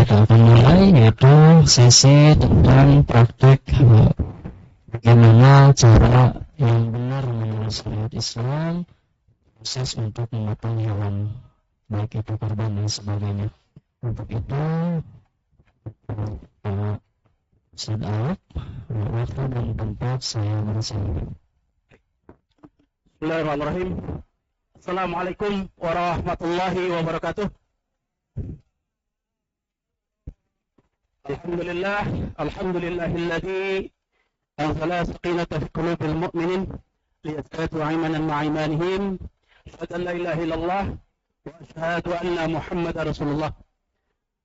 kita akan mulai, yaitu sesi tentang praktek bagaimana cara yang benar menurut syariat Islam, proses untuk memotong hewan, baik itu kurban dan sebagainya. Untuk itu, Pak Ustaz Alif, waktu dan tempat saya bersilakan. Bismillahirrahmanirrahim. Assalamualaikum warahmatullahi wabarakatuh. Alhamdulillahilladzi anzala sakinata fi qulubil mu'minin liyazdadu imanan ma'a imanihim. Asyhadu an la ilaha illallah wa asyhadu anna Muhammadar Rasulullah.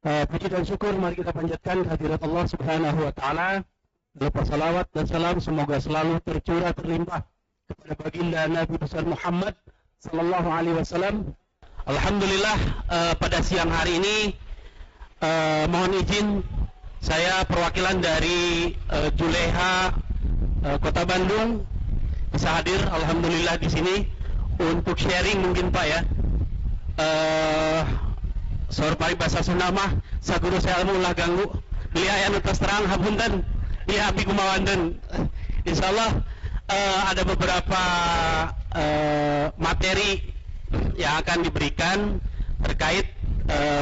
Puji dan syukur mari kita panjatkan kehadirat Allah Subhanahu wa taala. Berupa salawat dan salam semoga selalu tercurah terlimpah kepada baginda Nabi besar Muhammad sallallahu alaihi wasallam. Alhamdulillah, pada siang hari ini mohon izin saya perwakilan dari Juleha Kota Bandung bisa hadir alhamdulillah di sini untuk sharing mungkin Pak ya. Sor pari bahasa Sunda mah saguru saya ulah ganggu. Beli aya nu tos terang hapunten. Iya abi kumawanten. Insyaallah ada beberapa materi yang akan diberikan terkait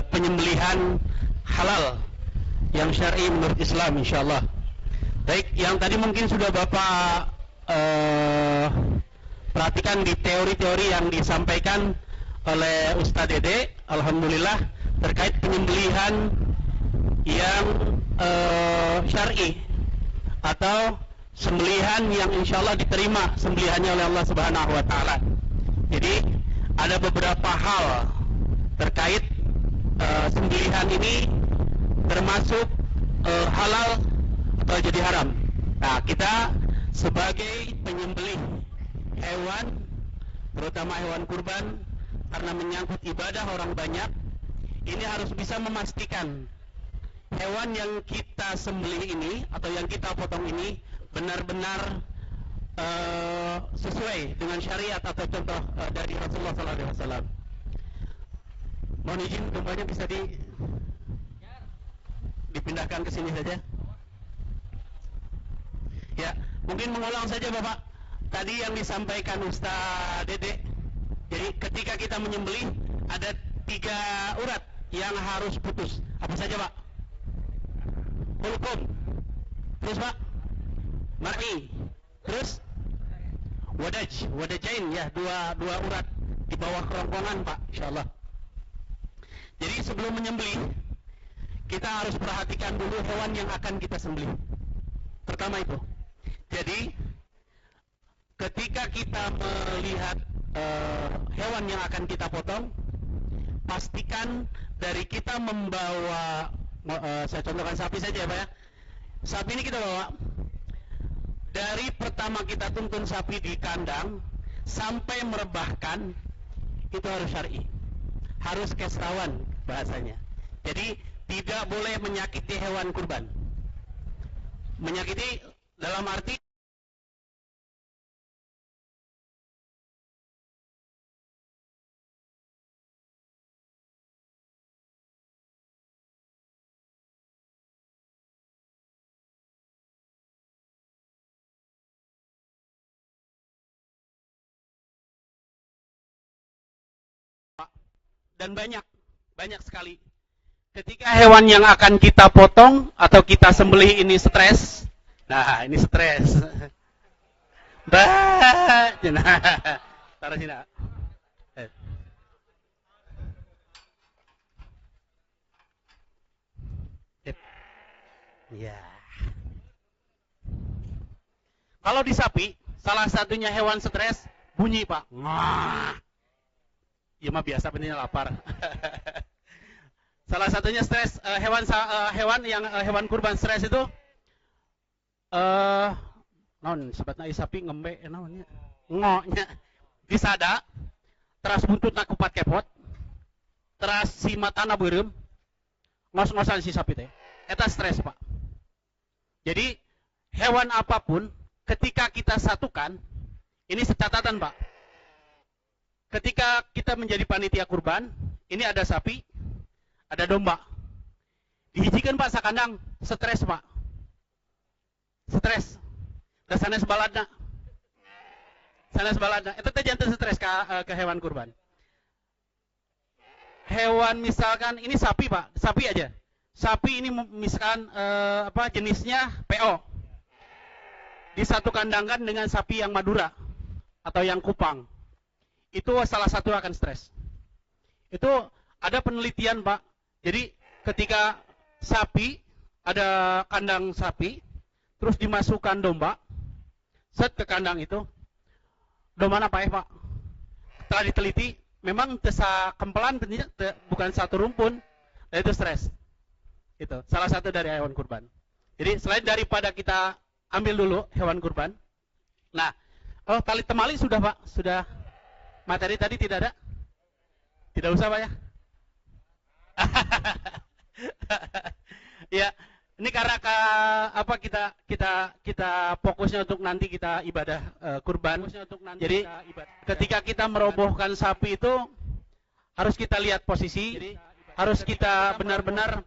penyembelihan halal yang syar'i menurut Islam insyaallah. Baik, yang tadi mungkin sudah Bapak perhatikan di teori-teori yang disampaikan oleh Ustadz Dede, alhamdulillah terkait penyembelihan yang syar'i atau sembelihan yang insyaallah diterima sembelihannya oleh Allah Subhanahu wa taala. Jadi ada beberapa hal terkait sembelihan ini termasuk halal atau jadi haram. Nah, kita sebagai penyembelih hewan, terutama hewan kurban, karena menyangkut ibadah orang banyak, ini harus bisa memastikan hewan yang kita sembelih ini atau yang kita potong ini benar-benar sesuai dengan syariat atau contoh dari Rasulullah SAW. Mohon izin, gembanya bisa dipindahkan ke sini saja. Ya, mungkin mengulang saja Bapak tadi yang disampaikan Ustaz Dede. Jadi ketika kita menyembelih ada 3 urat yang harus putus. Apa saja Pak? Hulkum. Terus Pak? Mar'i. Terus? Wadajain ya, dua urat di bawah kerongkongan Pak, insyaallah. Jadi sebelum menyembelih kita harus perhatikan dulu hewan yang akan kita sembelih. Pertama itu. Jadi ketika kita melihat hewan yang akan kita potong, pastikan dari kita membawa saya contohkan sapi saja ya Pak ya. Sapi ini kita bawa dari pertama kita tuntun sapi di kandang sampai merebahkan itu harus syar'i. Harus kesrawan bahasanya. Jadi tidak boleh menyakiti hewan kurban. Menyakiti dalam arti dan banyak sekali. Ketika hewan yang akan kita potong atau kita sembelih ini stres, nah ini stres. Bah, taruh sini. Ya. Kalau di sapi, salah satunya hewan stres bunyi Pak. Wah. Ya mah biasa pentingnya lapar. Salah satunya stres hewan kurban stres itu naon sebetna sapi ngembe naonnya ngoknya disada teras buntutna kupat kepot teras si matana beureum ngos-ngosan si sapi teh eta stres Pak. Jadi hewan apapun ketika kita satukan ini secatatan Pak. Ketika kita menjadi panitia kurban, ini ada sapi, ada domba. Dihijikan Pak sakandang, stres Pak. Stres. Dan sanes baladna. Sanes baladna. Itu teh jantan stres ke hewan kurban. Hewan misalkan ini sapi Pak, sapi aja. Sapi ini misalkan jenisnya PO. Disatu-kandangkan dengan sapi yang Madura atau yang Kupang. Itu salah satu akan stres. Itu ada penelitian Pak. Jadi ketika sapi, ada kandang sapi, terus dimasukkan domba, set ke kandang itu, domba apa Pak? Setelah diteliti, memang desa kempelan bukan satu rumpun, dan itu stres. Itu salah satu dari hewan kurban. Jadi selain daripada kita ambil dulu hewan kurban, nah, tali temali sudah Pak, sudah materi tadi tidak ada? Tidak usah Pak ya? Ya, ini karena kita fokusnya untuk nanti kita ibadah kurban. Jadi ketika kita merobohkan sapi itu harus kita lihat posisi, harus kita benar-benar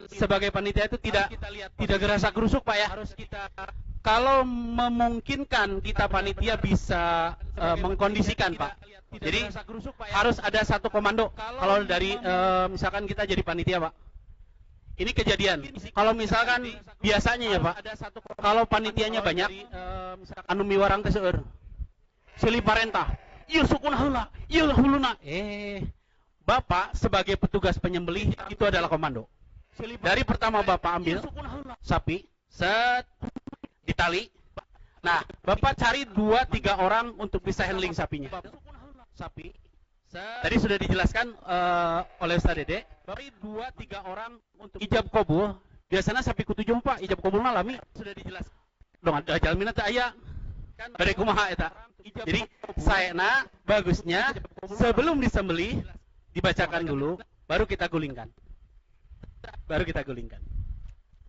sebagai panitia itu tidak gerasa gerusuk Pak ya. Kalau memungkinkan kita panitia bisa mengkondisikan Pak. Jadi harus ada satu komando. Kalau dari misalkan kita jadi panitia Pak. Ini kejadian. Kalau misalkan biasanya ya Pak, kalau panitianya banyak, anu miwarang teh seueur. Silih parentah. Ieu sukuna heula, ieu huluna. Bapak sebagai petugas penyembelih itu adalah komando. Dari pertama Bapak ambil sapi, set ditali. Nah, Bapak cari 2-3 orang untuk bisa handling sapinya. Sapi. Tadi sudah dijelaskan oleh Ustaz Dede. Bari 2-3 orang untuk ijab kabul. Biasanya sapi kutujuh Pak, ijab kabul lami sudah dijelaskan. Dong ada jalmina teh aya. Bade kumaha eta. Jadi saena bagusnya sebelum disembelih dibacakan dulu, baru kita gulingkan.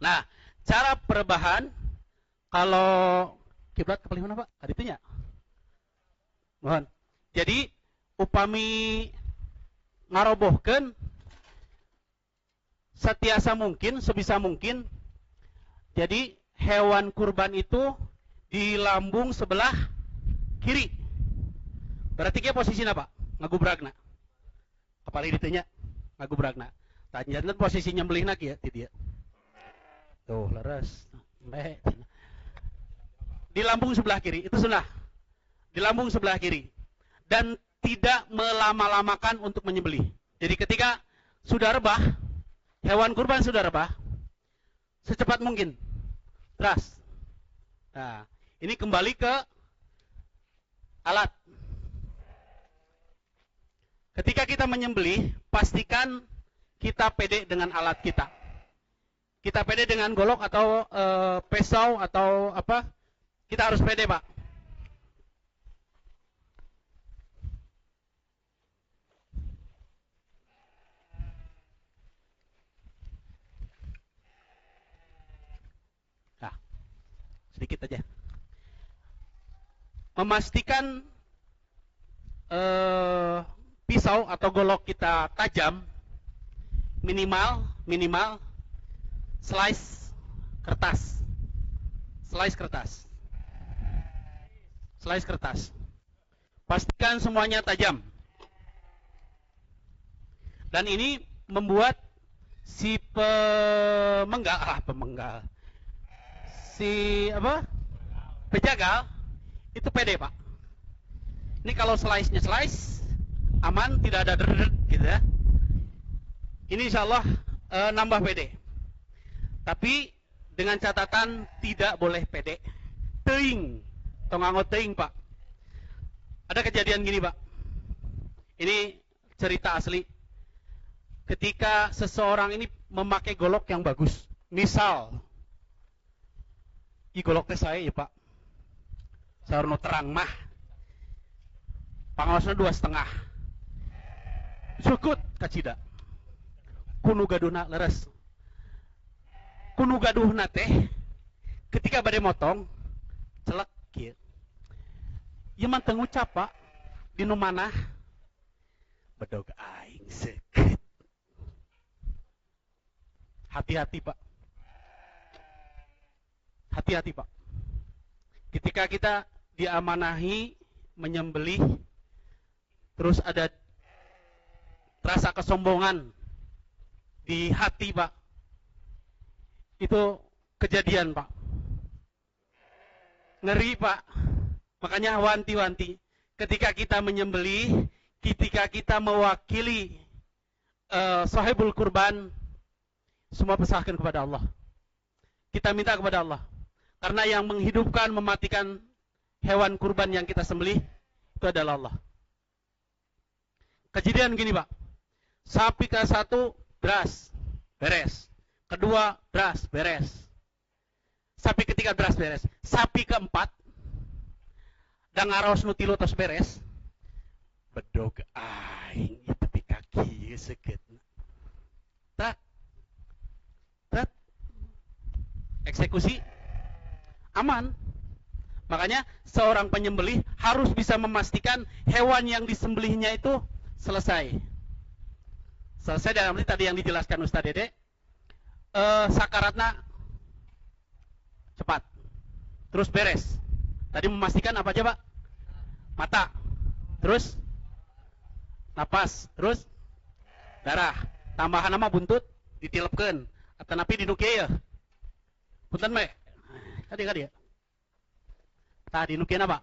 Nah, cara perebahan kalau kiblat kepalih mana Pak? Aditunya. Mohon. Jadi upami ngarobohkeun setiasa mungkin, sebisa mungkin. Jadi hewan kurban itu di lambung sebelah kiri. Berarti ke posisinya Pak? Ngagubragna. Kepala ditanya ngagubragna. Tanya posisinya melihna kieu ti dieu. Tuh, leres. Di lambung sebelah kiri, itu sunnah. Di lambung sebelah kiri. Dan tidak melama-lamakan untuk menyembelih. Jadi ketika sudah rebah, hewan kurban sudah rebah, secepat mungkin. Teras. Nah, ini kembali ke alat. Ketika kita menyembelih, pastikan kita pede dengan alat kita. Kita pede dengan golok atau pisau atau apa? Kita harus pede, Pak. Nah, sedikit aja. Memastikan pisau atau golok kita tajam, minimal slice kertas. Pastikan semuanya tajam. Dan ini membuat si pejagal itu pede, Pak. Ini kalau slice aman, tidak ada deret gitu ya. Ini insyaallah nambah pede. Tapi dengan catatan tidak boleh pede. Teuing, tong anggo teuing, Pak. Ada kejadian gini, Pak. Ini cerita asli. Ketika seseorang ini memakai golok yang bagus, misal, i golok teh saya ya Pak, sarno terang mah, pangosna 2,5, sukut kacida, kunu gaduhna leres, kunu gaduhna teh, ketika bade motong, celek kieu, ieu mah teu ngucap Pak, dinu manah, bedog aing seukeut. Hati-hati Pak. Hati-hati Pak. Ketika kita diamanahi menyembelih, terus ada rasa kesombongan di hati Pak, itu kejadian Pak. Ngeri Pak. Makanya wanti-wanti, ketika kita menyembelih, ketika kita mewakili sahibul kurban, semua pasrahkan kepada Allah. Kita minta kepada Allah. Karena yang menghidupkan, mematikan hewan kurban yang kita sembelih, itu adalah Allah. Kejadian gini Pak. Sapi ke-1, beras, beres. Kedua, beras, beres. Sapi ketiga, beras, beres. Sapi ke-4, dan ngaros nutilu tos beres. Bedog aing, tapi kaki seket. Tak. Eksekusi aman. Makanya seorang penyembelih harus bisa memastikan hewan yang disembelihnya itu selesai. Selesai dalam arti tadi yang dijelaskan Ustaz Dede, sakaratna cepat, terus beres. Tadi memastikan apa aja Pak? Mata, terus napas, terus darah. Tambahan nama buntut ditilepkeun atau napi dinukeun. Punten me. Kadi ya. Tadi nukeun apa?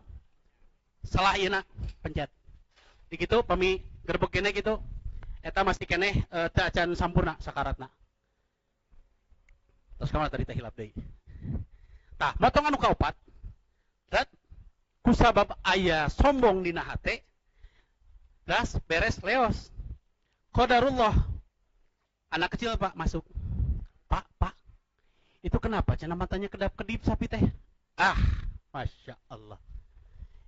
Salah ieu na pencet. Dikitu pami gerbek kene kitu eta masih keneh teu acan sampurna sakaratna. Terus kamana tadi teh hilap deui. Tah, motong anu kaopat. Dat kusabab aya sombong dina hate. Das beres leos. Qadarullah. Anak kecil Pak masuk. Pak. Itu kenapa? Cenah matanya kedap-kedip sapi teh. Masya Allah.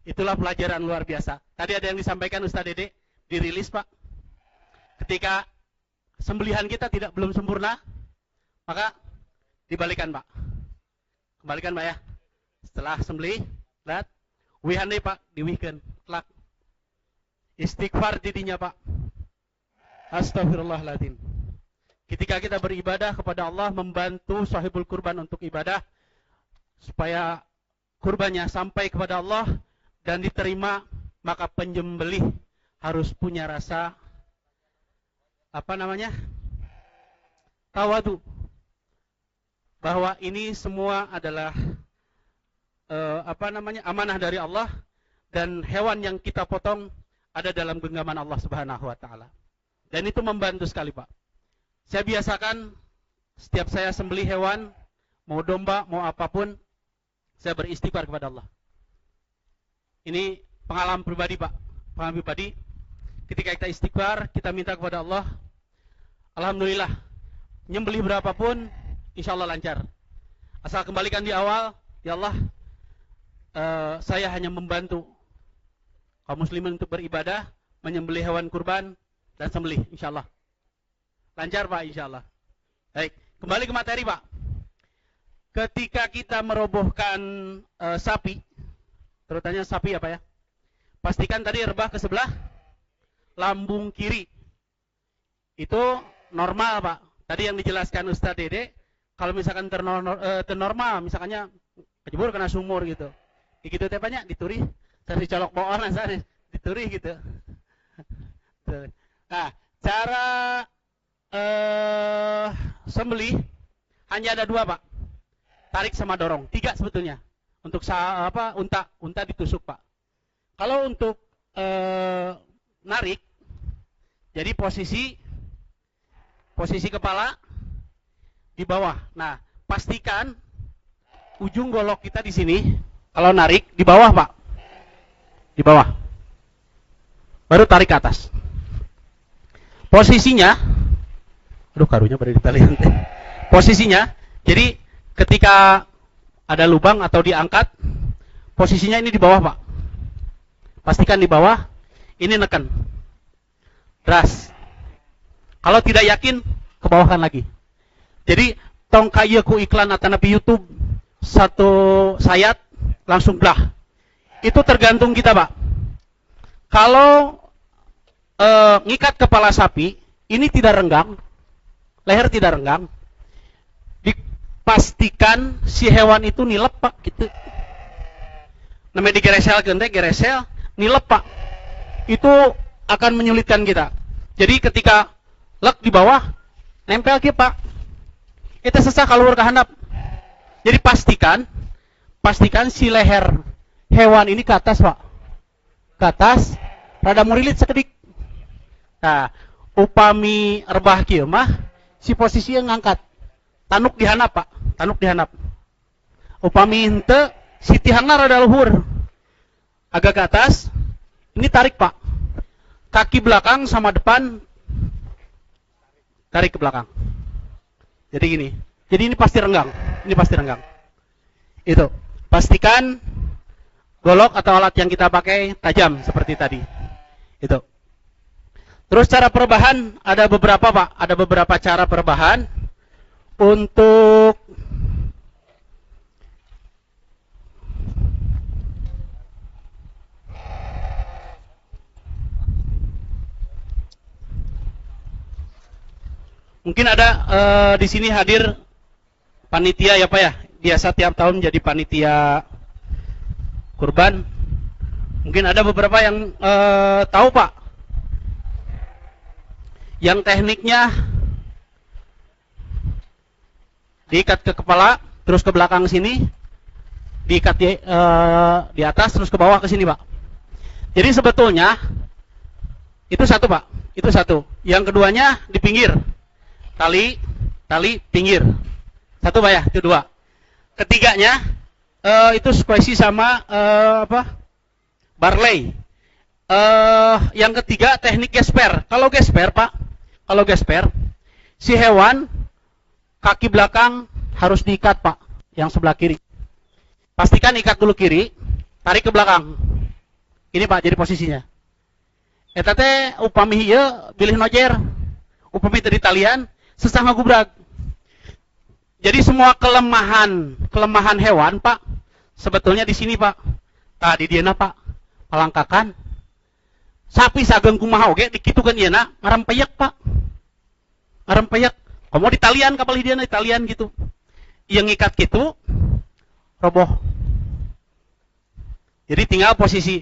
Itulah pelajaran luar biasa. Tadi ada yang disampaikan Ustaz Dede, dirilis Pak. Ketika sembelihan kita belum sempurna, maka dibalikan Pak. Kembalikan Pak ya. Setelah sembelih, lihat, wihan deh Pak, diwihkeun, kelak. Istighfar didinya Pak. Astagfirullahaladzim. Ketika kita beribadah kepada Allah, membantu sahibul kurban untuk ibadah, supaya kurbannya sampai kepada Allah dan diterima, maka penyembelih harus punya rasa tawadu, bahwa ini semua adalah amanah dari Allah, dan hewan yang kita potong ada dalam genggaman Allah Subhanahu wa taala. Dan itu membantu sekali Pak. Saya biasakan setiap saya sembelih hewan, mau domba, mau apapun, saya beristighfar kepada Allah. Ini pengalaman pribadi Pak. Pengalaman pribadi, ketika kita istighfar, kita minta kepada Allah, alhamdulillah, nyembelih berapapun, insya Allah lancar. Asal kembalikan di awal, ya Allah, saya hanya membantu kaum muslimin untuk beribadah, menyembelih hewan kurban, dan sembelih, insya Allah. Lancar Pak, insya Allah. Baik, kembali ke materi Pak. Ketika kita merobohkan sapi, terutama sapi apa ya? Pastikan tadi rebah ke sebelah lambung kiri. Itu normal Pak. Tadi yang dijelaskan Ustaz Dede, kalau misalkan ternormal, misalkannya kejebur kena sumur gitu. Gitu teh banyak diturih, terus dicolok boon asal diturih gitu. Nah, cara sembelih hanya ada 2 Pak. Tarik sama dorong. 3 sebetulnya. Untuk unta ditusuk Pak. Kalau untuk narik, jadi posisi kepala di bawah. Nah, pastikan ujung golok kita di sini. Kalau narik di bawah Pak. Di bawah. Baru tarik ke atas. Posisinya, karunya pada ditalian. Posisinya, jadi ketika ada lubang atau diangkat, posisinya ini di bawah Pak. Pastikan di bawah, ini neken. Deras. Kalau tidak yakin, ke bawahkan lagi. Jadi, tong kaya ku iklan atau nabi YouTube, satu sayat, langsung belah. Itu tergantung kita Pak. Kalau ngikat kepala sapi, ini tidak renggang, leher tidak renggang, pastikan si hewan itu nilep Pak gitu. Namanya digeresel gente, geresel nilep Pak. Itu akan menyulitkan kita. Jadi ketika lek di bawah nempel ke Pak. Itu susah kalau ke handap. Jadi pastikan si leher hewan ini ke atas Pak. Ke atas rada murilit sekedik. Nah, upami rebah kieu mah si posisi yang ngangkat. Tanuk dihanap Pak, tanuk dihanap. Upami henteu si tihangna rada luhur. Agak ke atas. Ini tarik Pak. Kaki belakang sama depan tarik ke belakang. Jadi gini. Jadi ini pasti renggang. Ini pasti renggang. Itu. Pastikan golok atau alat yang kita pakai tajam seperti tadi. Itu. Terus cara perebahan ada beberapa Pak. Ada beberapa cara perebahan. Untuk mungkin ada di sini hadir panitia ya Pak ya. Biasa tiap tahun jadi panitia kurban. Mungkin ada beberapa yang tahu Pak. Yang tekniknya diikat ke kepala, terus ke belakang sini, diikat di atas, terus ke bawah ke sini Pak. Jadi sebetulnya itu satu Pak, itu satu. Yang keduanya di pinggir, tali pinggir, satu Pak ya, itu dua. Ketiganya itu squishy sama barley. Yang ketiga teknik gesper. Kalau gesper Pak, si hewan kaki belakang harus diikat Pak, yang sebelah kiri. Pastikan ikat dulu kiri, tarik ke belakang. Ini Pak, jadi posisinya. Eta teh upami ieu bilih nojer, upami tadi talian, susah ngagubrak. Jadi semua kelemahan hewan Pak, sebetulnya di sini Pak. Tadi dieuna Pak, palangkakan. Sapi sageng kumaha oge dikitukeun ieuna ngarempeyek Pak. Ngarempeyek. Kamu di talian kapal hidiana di talian gitu. Yang ngikat gitu roboh. Jadi tinggal posisi.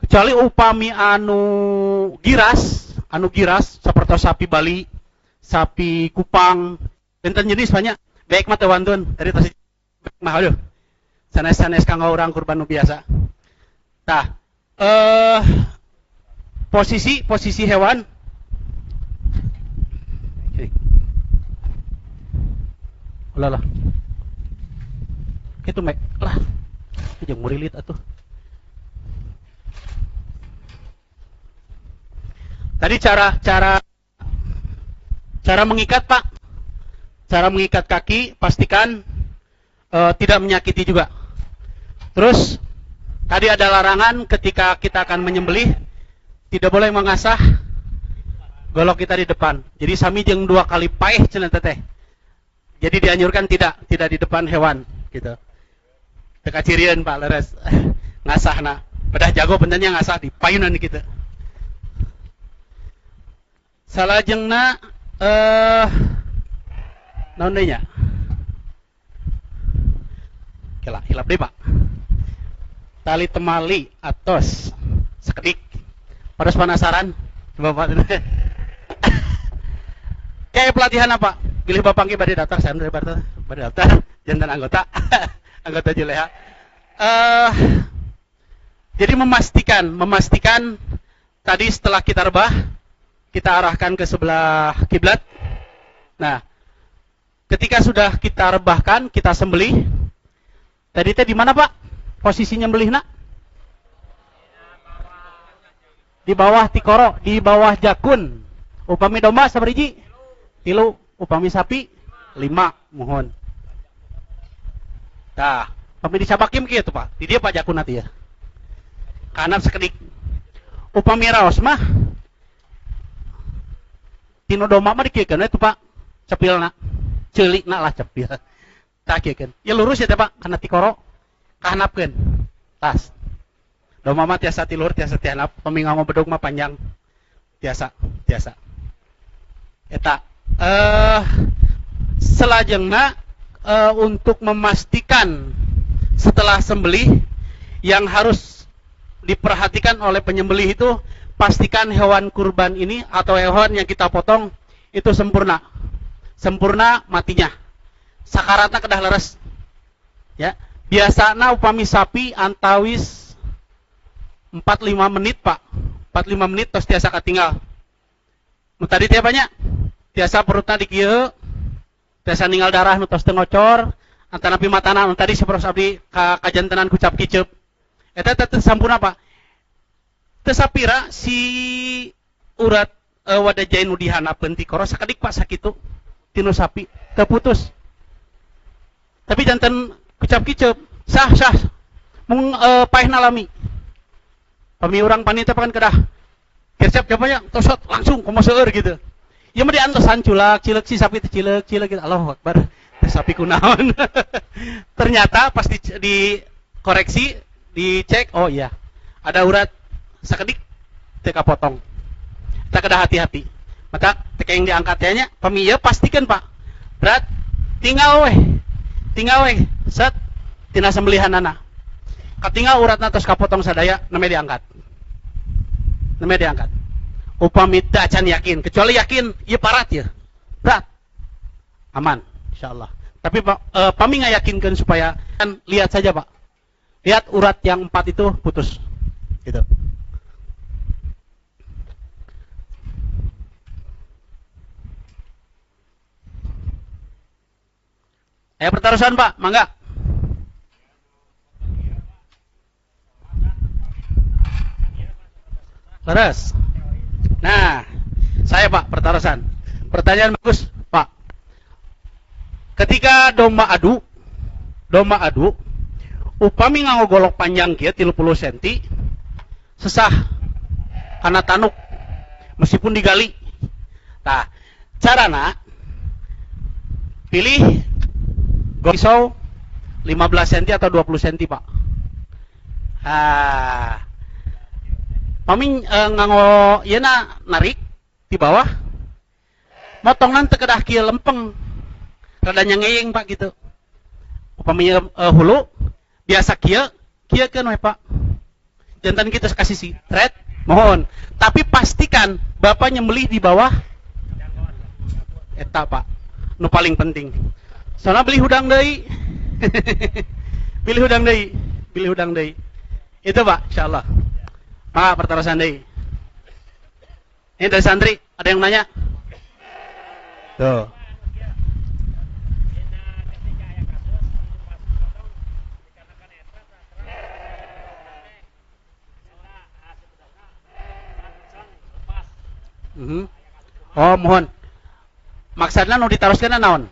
Kecuali upami anu giras seperti sapi Bali, sapi Kupang, enten jenis banyak. Baik mah teu wantun, tadi tos mah aduh. Sanes-sanes kanggo urang kurban nu biasa. Tah, posisi hewan lah. Itu mek lah. Jeung murilit atuh. Tadi cara mengikat Pak. Cara mengikat kaki pastikan tidak menyakiti juga. Terus tadi ada larangan ketika kita akan menyembelih tidak boleh mengasah golok kita di depan. Jadi sami jeung 2 kali paeh cenah teh. Jadi dianjurkan tidak di depan hewan gitu. Teka cirian Pak leres ngasahna. Pedah jago benernya ngasah di payunan gitu. Salajengna naon deui nya? Kela hilap deui Pak. Tali temali atos sekedik. Pada penasaran? Coba Pak. Kayak pelatihan apa? Pilih Bapak bade daftar, saya bade daftar, jantan anggota Juleha. Jadi memastikan tadi setelah kita rebah, kita arahkan ke sebelah kiblat. Nah, ketika sudah kita rebahkan, kita sembelih. Tadi teh di mana Pak? Posisi nyembelihna? Di bawah tikoro, di bawah jakun. Upami domba sabariji? 3. Upami sapi 5, mohon. Tah, upami disabakim kieu tuh Pak. Di dia Pak jakun nanti ya. Kanan sekedik. Upami raos mah tino domba mah dikiekeun itu Pak. Cepilna. Ceulikna lah cepil. Tah kiekeun. Ya lurus ya teh Pak, kana tikoro kahanapkeun. Tas. Domba mah tiasa ti luhur tiasa ti handap, upami ngomong bedog mah panjang. Tiasa. Eta selajengna untuk memastikan setelah sembelih yang harus diperhatikan oleh penyembelih itu, pastikan hewan kurban ini atau hewan yang kita potong itu sempurna matinya, sakaratna kedah leres. Ya, biasana upami sapi antawis 4-5 menit Pak, 4-5 menit tos tiasa katinggal. Tadi teh banyak, tiasa perutna dikieu, tiasa ninggal darah nu tos teu ngocor, antara pi matana tadi saperos abdi kajantenan kucap kiceup. Eta teh sampurna Pak. Teu sapira si urat wadajai nu dihanapeun ti koro sakedik Pak sakitu tinu sapi teu putus. Tapi janten kucap kiceup sah mung paehna lami. Pami urang panita pakan kedah kecap japanya tosot langsung komo seueur gitu. Ya mah diantosan culak cileuk si sapi teh cileuk gitu. Allahu Akbar. Teh sapi kunaon. Ternyata pas dikoreksi, dicek, oh iya. Ada urat sakedik teu kapotong. Kita kedah hati-hati. Mata teh yang diangkat nya pami ieu pastikan Pak. Berat tinggal weh. Set tina sembelihanana. Katinggal uratna tos kapotong sadaya namanya diangkat. Upami teu acan yakin, kecuali yakin ieu parat ya. Berat. Aman insyaallah. Tapi pami ngayakinkeun supaya kan lihat saja Pak. Lihat urat yang 4 itu putus. Gitu. Ayo pertarusan Pak, mangga. Leres. Nah, saya Pak pertarusan. Pertanyaan bagus Pak. Ketika domba adu, upami nganggo golok panjang kieu 30 cm, sesah kana tanuk meskipun digali. Nah, carana pilih pisau 15 cm atau 20 cm Pak. Pami nganggo yeuna narik di bawah, motongan teu kedah kieu lempeng, rada nyengeyeng Pak gitu. Upami hulu biasa kieu keun we Pak. Jantan kita kasih si thread, mohon. Tapi pastikan Bapak nyembelih di bawah eta Pak. Nu paling penting. Soalnya beli hudang deui. Pilih hudang deui. Itu Pak, insyaallah. Pak, pertarusan deui. Ini dari santri, ada yang nanya? Tuh. Oh, mohon. Maksudna nu ditaroskeun naon?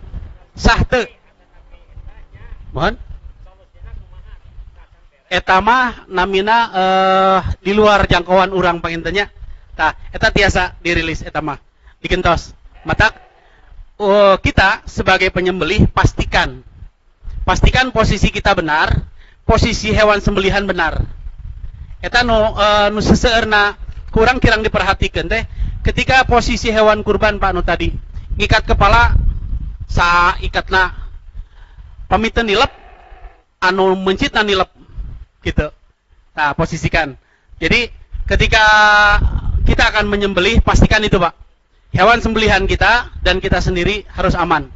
Sah teu? Mohon. Eta mah namina di luar jangkauan urang pangintenya. Tah, eta tiasa dirilis eta mah. Digentos. Mata kita sebagai penyembelih pastikan posisi kita benar, posisi hewan sembelihan benar. Eta nu seseueurna kurang kirang diperhatikeun teh. Ketika posisi hewan kurban Pak nu tadi, ngikat kepala sa ikatna pamiteun nilep anu mencitna nilep gitu. Nah, posisikan. Jadi ketika kita akan menyembelih, pastikan itu Pak. Hewan sembelihan kita dan kita sendiri harus aman.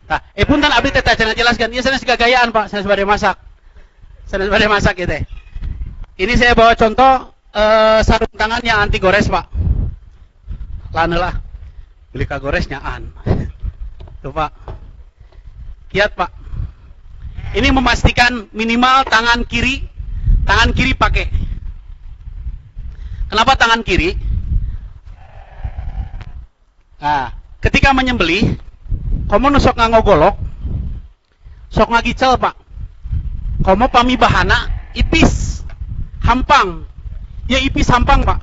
Nah, punten abdi teh cenah jelaskan, ieu sanes gagayaan Pak, sanes bade masak. Sanes bade masak ieu teh. Ini saya bawa contoh sarung tangan yang anti gores Pak. Lanelah. Beli ka gores nyaan. Tuh Pak. Kiat Pak. Ini memastikan minimal tangan kiri pakai. Kenapa tangan kiri? Nah, ketika menyembelih, komo sok nganggo golok, sok ngagicel Pak. Komo pami bahana ipis, hampang. Ya ipis hampang Pak.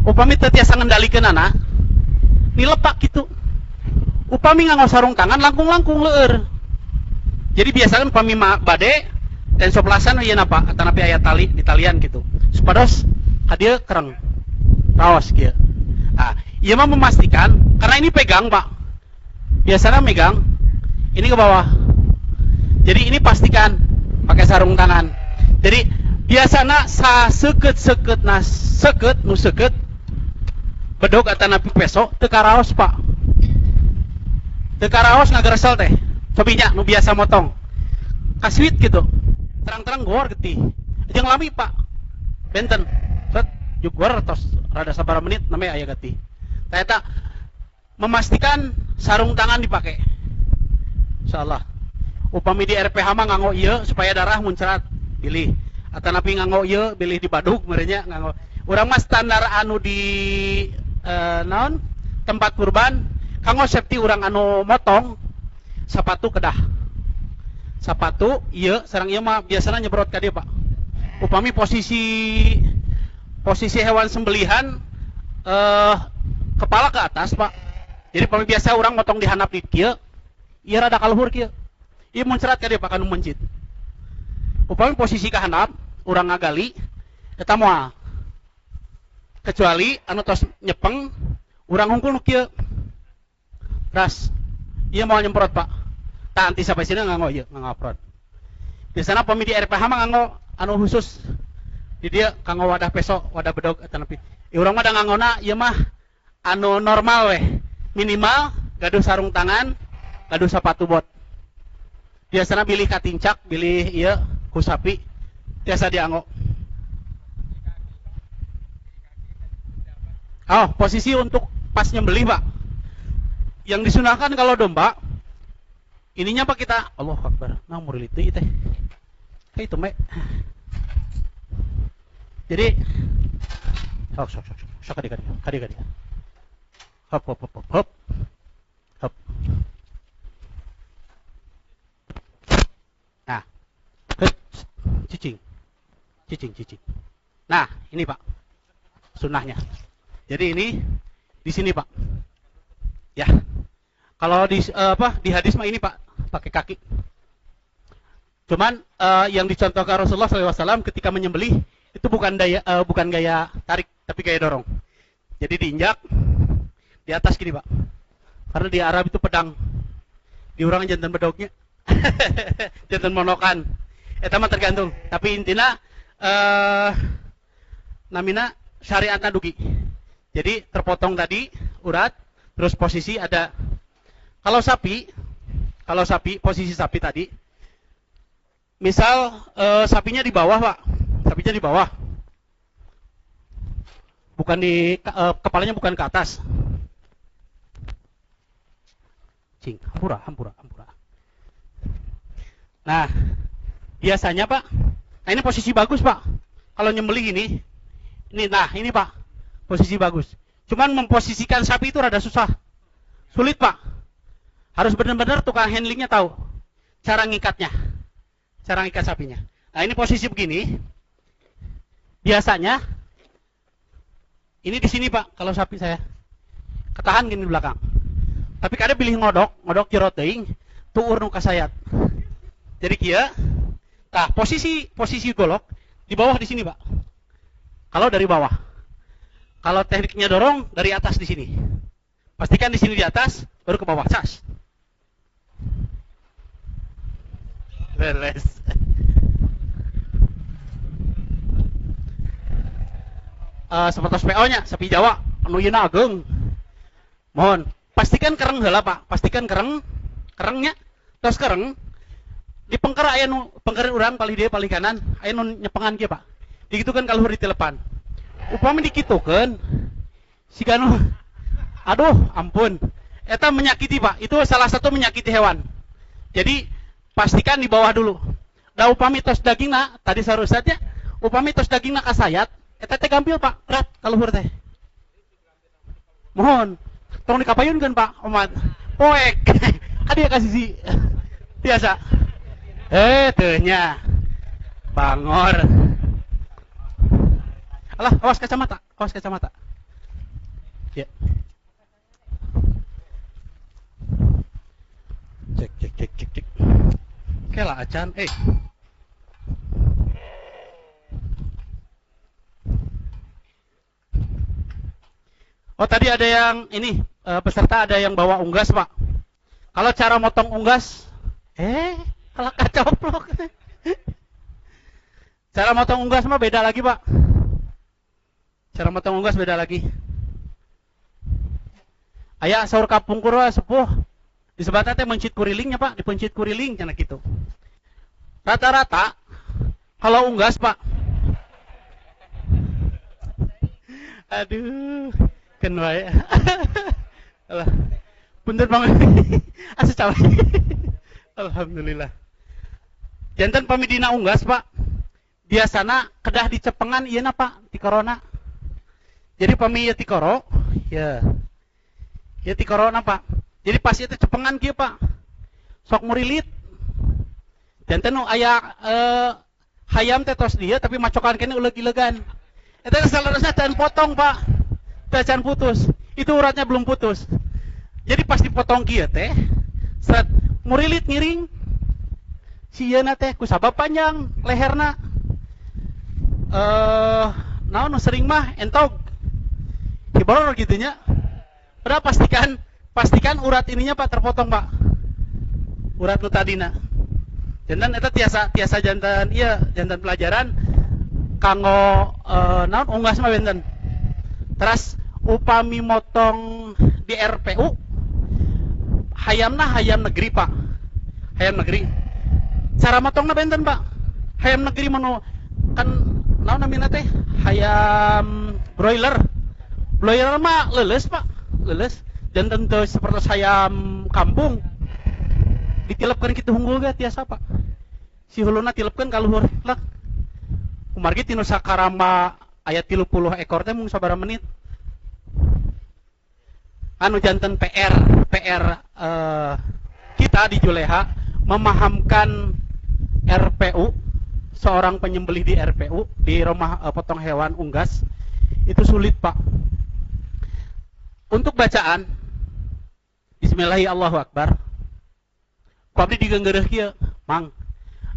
Upami teu tiasa ngendalikeunana, nilepak gitu. Upami nganggo sarung tangan langkung-langkung leueur. Jadi biasanya upami bade dan soplasan ieu Pak, atanapi aya tali di talian gitu. Supados hadieu kereng. Raos kieu. Ah, ieu mah memastikan karena ini pegang Pak. Biasanya megang ini ke bawah. Jadi ini pastikan pakai sarung tangan. Jadi biasana seket nu seket bedog atanapi peso teu karaos Pak. Teu karaos ngageresel teh. Cobinya nu biasa motong. Kaswit gitu. Terang-terang gor getih. Jeung lami Pak. Benten. Set juk gor tos rada sabaraha menit namanya aya getih. Tah eta memastikan sarung tangan dipakai. Insyaallah. Upami di RPH mah nganggo ieu supaya darah muncrat, pilih. Atanapi nganggo ieu pilih di badug merenya nganggo. Urang mah standar anu di naon? Tempat kurban kanggo safety urang anu motong sapatu kedah. Sapatu ieu sareng ieu mah biasana nyebrot ka dieu, Pak. Upami posisi hewan sembelihan kepala ke atas, Pak. Jadi upami biasa urang motong di handap di kieu, ieu rada kaluhur kieu. Ieu muncrat ka dieu Pak kanu mencit. Upami posisi ka handap urang ngagali eta moal. Kecuali anu tos nyepeng urang hungkul nu kieu. Ras. Ieu moal nyemprot Pak. Tah antisipasina nganggo ieu, nganggo aprot. Biasana upami di RPH mah nganggo anu khusus. Di dieu kanggo wadah peso, wadah bedog eta nepi. Urang mah da nganggona ieu mah anu normal we. Minimal gaduh sarung tangan, gaduh sepatu bot. Biasanya pilih katincak, pilih iya ku sapi, biasa dianggo. Oh, posisi untuk pas nyembelih Pak. Yang disunahkan kalau domba, ininya Pak kita, Allahu Akbar, nah muriliti teh. Kayak itu mek. Jadi, sok kadi. Hop. Nah, cicing. Nah, ini Pak, sunnahnya. Jadi ini di sini Pak. Ya, kalau di di hadis mah ini Pak, pakai kaki. Cuman yang dicontohkan Rasulullah SAW ketika menyembelih itu bukan gaya tarik, tapi gaya dorong. Jadi diinjak di atas gini Pak. Karena di Arab itu pedang, di orang jantan bedognya. Jantan monokan. Eta mah tergantung. Tapi intina namina syariatna dugi. Jadi terpotong tadi urat, terus posisi ada. Kalau sapi posisi sapi tadi, misal sapinya di bawah Pak, sapinya di bawah, bukan di kepalanya bukan ke atas. Hampura. Nah, biasanya Pak, nah ini posisi bagus Pak. Kalau nyembelih ini Pak, posisi bagus. Cuman memposisikan sapi itu rada susah, sulit Pak. Harus benar-benar tukang handlingnya tahu cara ngikat sapinya. Nah ini posisi begini. Biasanya ini di sini Pak, kalau sapi saya ketahan gini di belakang. Tapi kada pilih ngodok jerot teuing, tuur nu kasayat. Jadi kieu, tah posisi golok di bawah di sini, Pak. Kalau dari bawah. Kalau tekniknya dorong dari atas di sini. Pastikan di sini di atas, baru ke bawah, cas. Beres. Seperti PO-nya, sapi Jawa, anu yeuna ageng. Mohon, pastikan kereng heula, Pak. Pastikan kerengnya, tos kereng. Di pengker aya nu pengker urang palih dia palih kanan, aya nu nyepengan kieu, Pak. Digitukeun kaluhur di telepan. Upami dikitukeun siga nu aduh, ampun. Eta menyakiti, Pak. Itu salah satu menyakiti hewan. Jadi pastikan di bawah dulu. Da upami tos dagingna, tadi sarusatnya, upami tos dagingna kasayat, eta teh gampil, Pak. Berat kaluhur teh. Mohon, tolong dikapayunkeun, Pak. Omat. Poek. Hadiah kasih si biasa. Tehnya bangor. Alah, awas kacamata. Ya. Cek. Oke lah, acan. Oh, tadi ada yang ini, peserta ada yang bawa unggas, Pak. Kalau cara motong unggas, Kalau kacoplok. Cara motong unggas mah beda lagi, Pak. Cara motong unggas beda lagi. Aya saur kapung kura sepuh. Disebutna teh mencit kurilingnya, Pak, dipencit kuriling cenah kitu. Rata-rata kalau unggas, Pak. Aduh, kan wae. Allah. Punten banget. Asa cawe. Alhamdulillah. Jantan pamidina unggas, Pak. Biasana kedah dicepengan ieu na, Pak, ti korona. Jadi pami ieu ti koro, ya. Ya ti korona, Pak. Jadi pas itu cepengan kieu, Pak. Sok murilit. Jantan nu aya hayam teh tos dia tapi macokan kene uleg-ilegan. Eta salarosna can potong, Pak. Teh can putus. Itu uratnya belum putus. Jadi pas dipotong kieu teh, set murilit ngiring. Sieuna teh ku sabab panjang leherna. Naon sering mah entog. Kibaror kitu nya. Padahal pastikan urat ininya, Pak, terpotong, Pak. Urat nu tadina. Jantan eta tiasa jantan pelajaran kanggo naon unggas mah benten. Terus upami motong di RPU hayamna hayam negeri, Pak. Hayam negeri. Cara motongna benten, Pak. Hayam negeri mano kan naon namina teh? Hayam broiler. Broiler mah leuleus, Pak. Leuleus. Jantan teu seperti hayam kampung. Ditilepkeun kitu hunggul ge tiasa, Pak. Si huluna tilepkeun ka luhur. Lah. Kumargi tinu sakarama aya 30 ekor teh mung sabaraha menit. Anu janten PR kita di Juleha memahamkan RPU, seorang penyembelih di RPU di rumah potong hewan unggas itu sulit, Pak. Untuk bacaan Bismillahirrahmanirrahim Allahu Akbar. Ku abdi digeungeureuh kieu, Mang.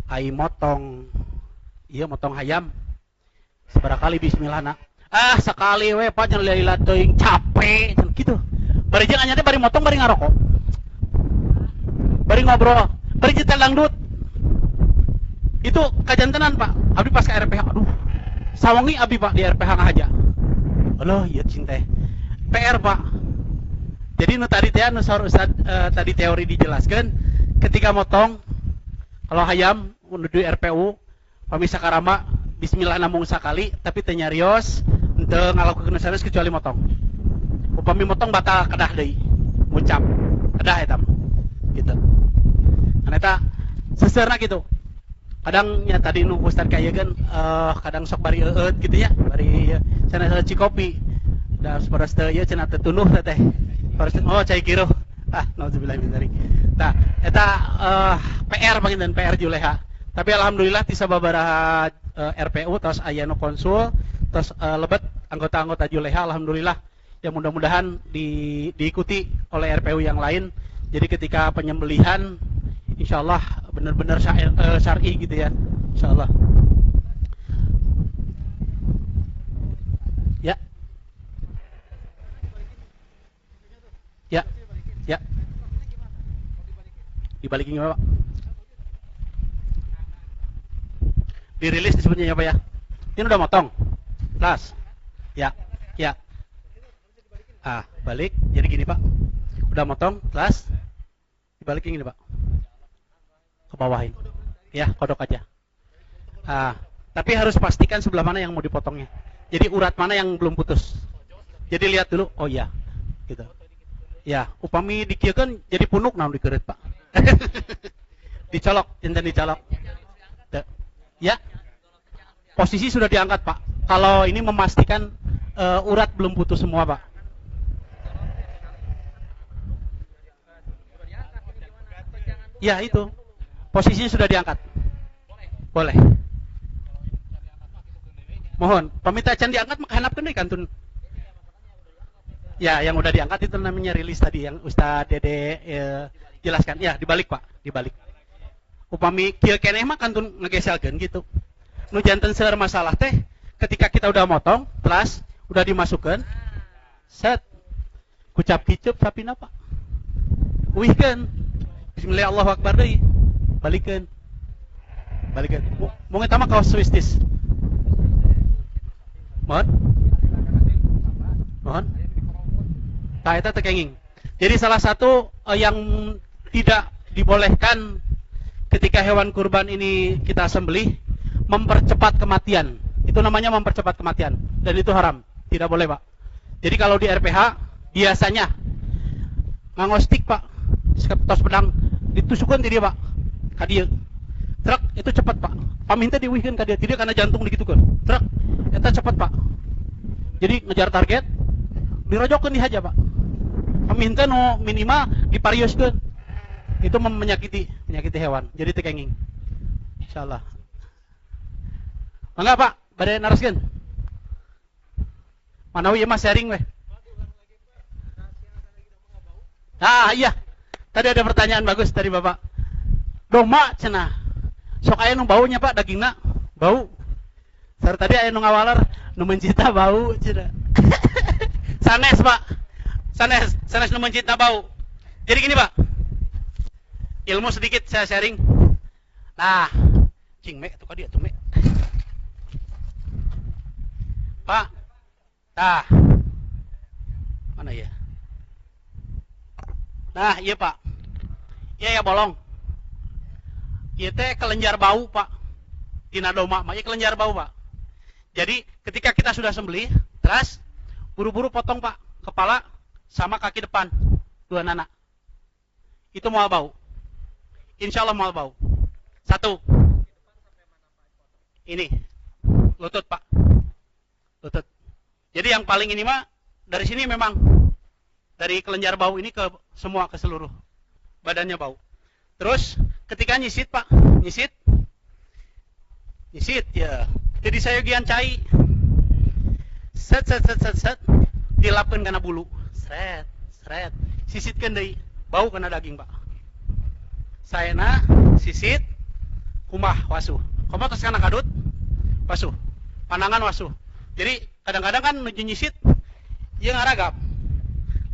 Ai motong ieu motong hayam. Sabaraha kali bismillahna. Ah, sakali we Pak nya lila teuing capek kitu. Bari jeung anya teh bari motong bari ngarokok. Bari ngobrol, bari nyetel dangdut. Itu kajantenan, Pak. Abdi pas ka RPH, aduh. Sawangi abdi, Pak, di RPH ngahaja. Aloh, ieu cinta. PR, Pak. Jadi nu tadi teh anu saur Ustaz tadi teori dijelaskeun, ketika motong kalau hayam menuju RPU pami sakarama bismillah namung sakali tapi teu nyarios henteu ngalakukeun sanes kecuali motong. Upami motong batal kedah deui. Ngucap. Kedah eta mah. Gitu. Kan eta seserna gitu. Kadang nya tadi nu Ustaz kayegeun kadang sok bari eueut gitu ya, bari cenah cikopi. Da sanes teu ieu cenah teu tunuh teh. Oh cai kiro. Ah, nauzubillah min dzalik. Tah, eta PR panginten PR Juleha. Tapi alhamdulillah ti sababaraha RPU terus aya nu konsul, terus lebet anggota-anggota Juleha alhamdulillah. Ya mudah-mudahan diikuti oleh RPU yang lain. Jadi ketika penyembelihan insyaallah benar-benar syar'i gitu ya. Insyaallah. Ya. Ya. Ya. Dibalikin gimana, Pak? Dirilis disebutnya apa ya? Ini udah motong. Las. Ya. Ya. Ah, balik. Jadi gini, Pak. Udah motong, las. Dibalikin gini, Pak. Ke bawahin. Ya, kodok aja. Ah, tapi harus pastikan sebelah mana yang mau dipotongnya. Jadi urat mana yang belum putus. Jadi lihat dulu. Oh iya. Gitu. Ya, upami dikieukeun jadi punuk naon dikeureut, Pak. Dicolok, enten dicolok. Ya. Posisi sudah diangkat, Pak. Kalau ini memastikan urat belum putus semua, Pak. Ya, itu. Posisinya sudah diangkat. Boleh. Mohon, pamita can diangkat maka handapkeun deui kantun. Ya, yang udah diangkat itu namanya rilis tadi yang Ustaz Dede jelaskan. Ya, dibalik, Pak, dibalik. Upami kieu keneh mah kantun ngegeselkeun gitu. Nu janten seueur masalah teh ketika kita udah motong, terus udah dimasukkan, set kucap kicup sapina, Pak. Uihkeun. Bismillah Allahu Akbar deui. Balikeun. balik mau ngitama kaos Swistis. Mohon. Nah, itu tekenging. Jadi salah satu yang tidak dibolehkan ketika hewan kurban ini kita sembelih, mempercepat kematian. Itu namanya mempercepat kematian, dan itu haram, tidak boleh Pak. Jadi kalau di RPH biasanya ngangostik Pak, tos pedang ditusukkan di dia Pak, kadia truk itu cepat Pak, paminta diwihkan kadia tidak karena jantung digitukan truk itu cepat Pak. Jadi ngejar target dirojokkan di haja Pak, paminta no minimal diparioskan. Itu menyakiti hewan, jadi tekenging. Insyaallah. Mangga Pak, badai naraskeun. Manawi mah sharing weh. Ah iya. Tadi ada pertanyaan bagus dari Bapak. Doma cenah. Sok aya nu baunya Pak dagingna, bau. Sareng tadi aya nu ngawaler nu mencita bau cenah. Sanes Pak. Sanes nu mencita bau. Jadi gini Pak. Ilmu sedikit saya sharing. Nah, cing mek atuh ka dieu atuh mek. Pak. Nah. Mana ya? Nah, iya Pak. Iya ya bolong. Iya teh kelenjar bau Pak. Dina doma mah ieu kelenjar bau Pak. Jadi ketika kita sudah sembelih, terus buru-buru potong Pak kepala sama kaki depan dua nana. Itu moal bau. Insyaallah moal bau. Satu. Ini lutut Pak. Lutut. Jadi yang paling ini mah dari sini memang dari kelenjar bau ini ke semua ke seluruh badannya bau. Terus ketika nyisit Pak, nyisit ya. Jadi sayogian cai. Set dilapkeun kana bulu. Sret. Sisitkeun deui, bau kana daging Pak. Saena sisit kumah wasuh. Komo tos kana kadut wasuh. Panangan wasuh. Jadi kadang-kadang kan nuju nyisit ieu ngaragap.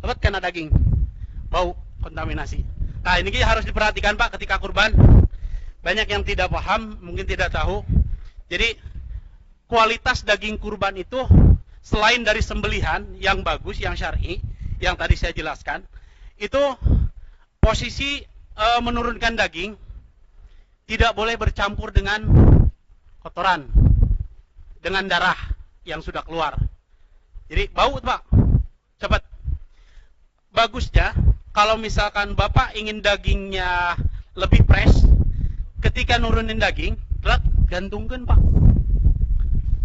Lewat kena daging. Bau kontaminasi. Nah, ini harus diperhatikan Pak ketika kurban. Banyak yang tidak paham, mungkin tidak tahu. Jadi kualitas daging kurban itu selain dari sembelihan yang bagus, yang syar'i, yang tadi saya jelaskan, itu posisi menurunkan daging tidak boleh bercampur dengan kotoran, dengan darah yang sudah keluar. Jadi bau Pak, cepat. Bagusnya kalau misalkan Bapak ingin dagingnya lebih fresh, ketika nurunin daging, gantungkan Pak.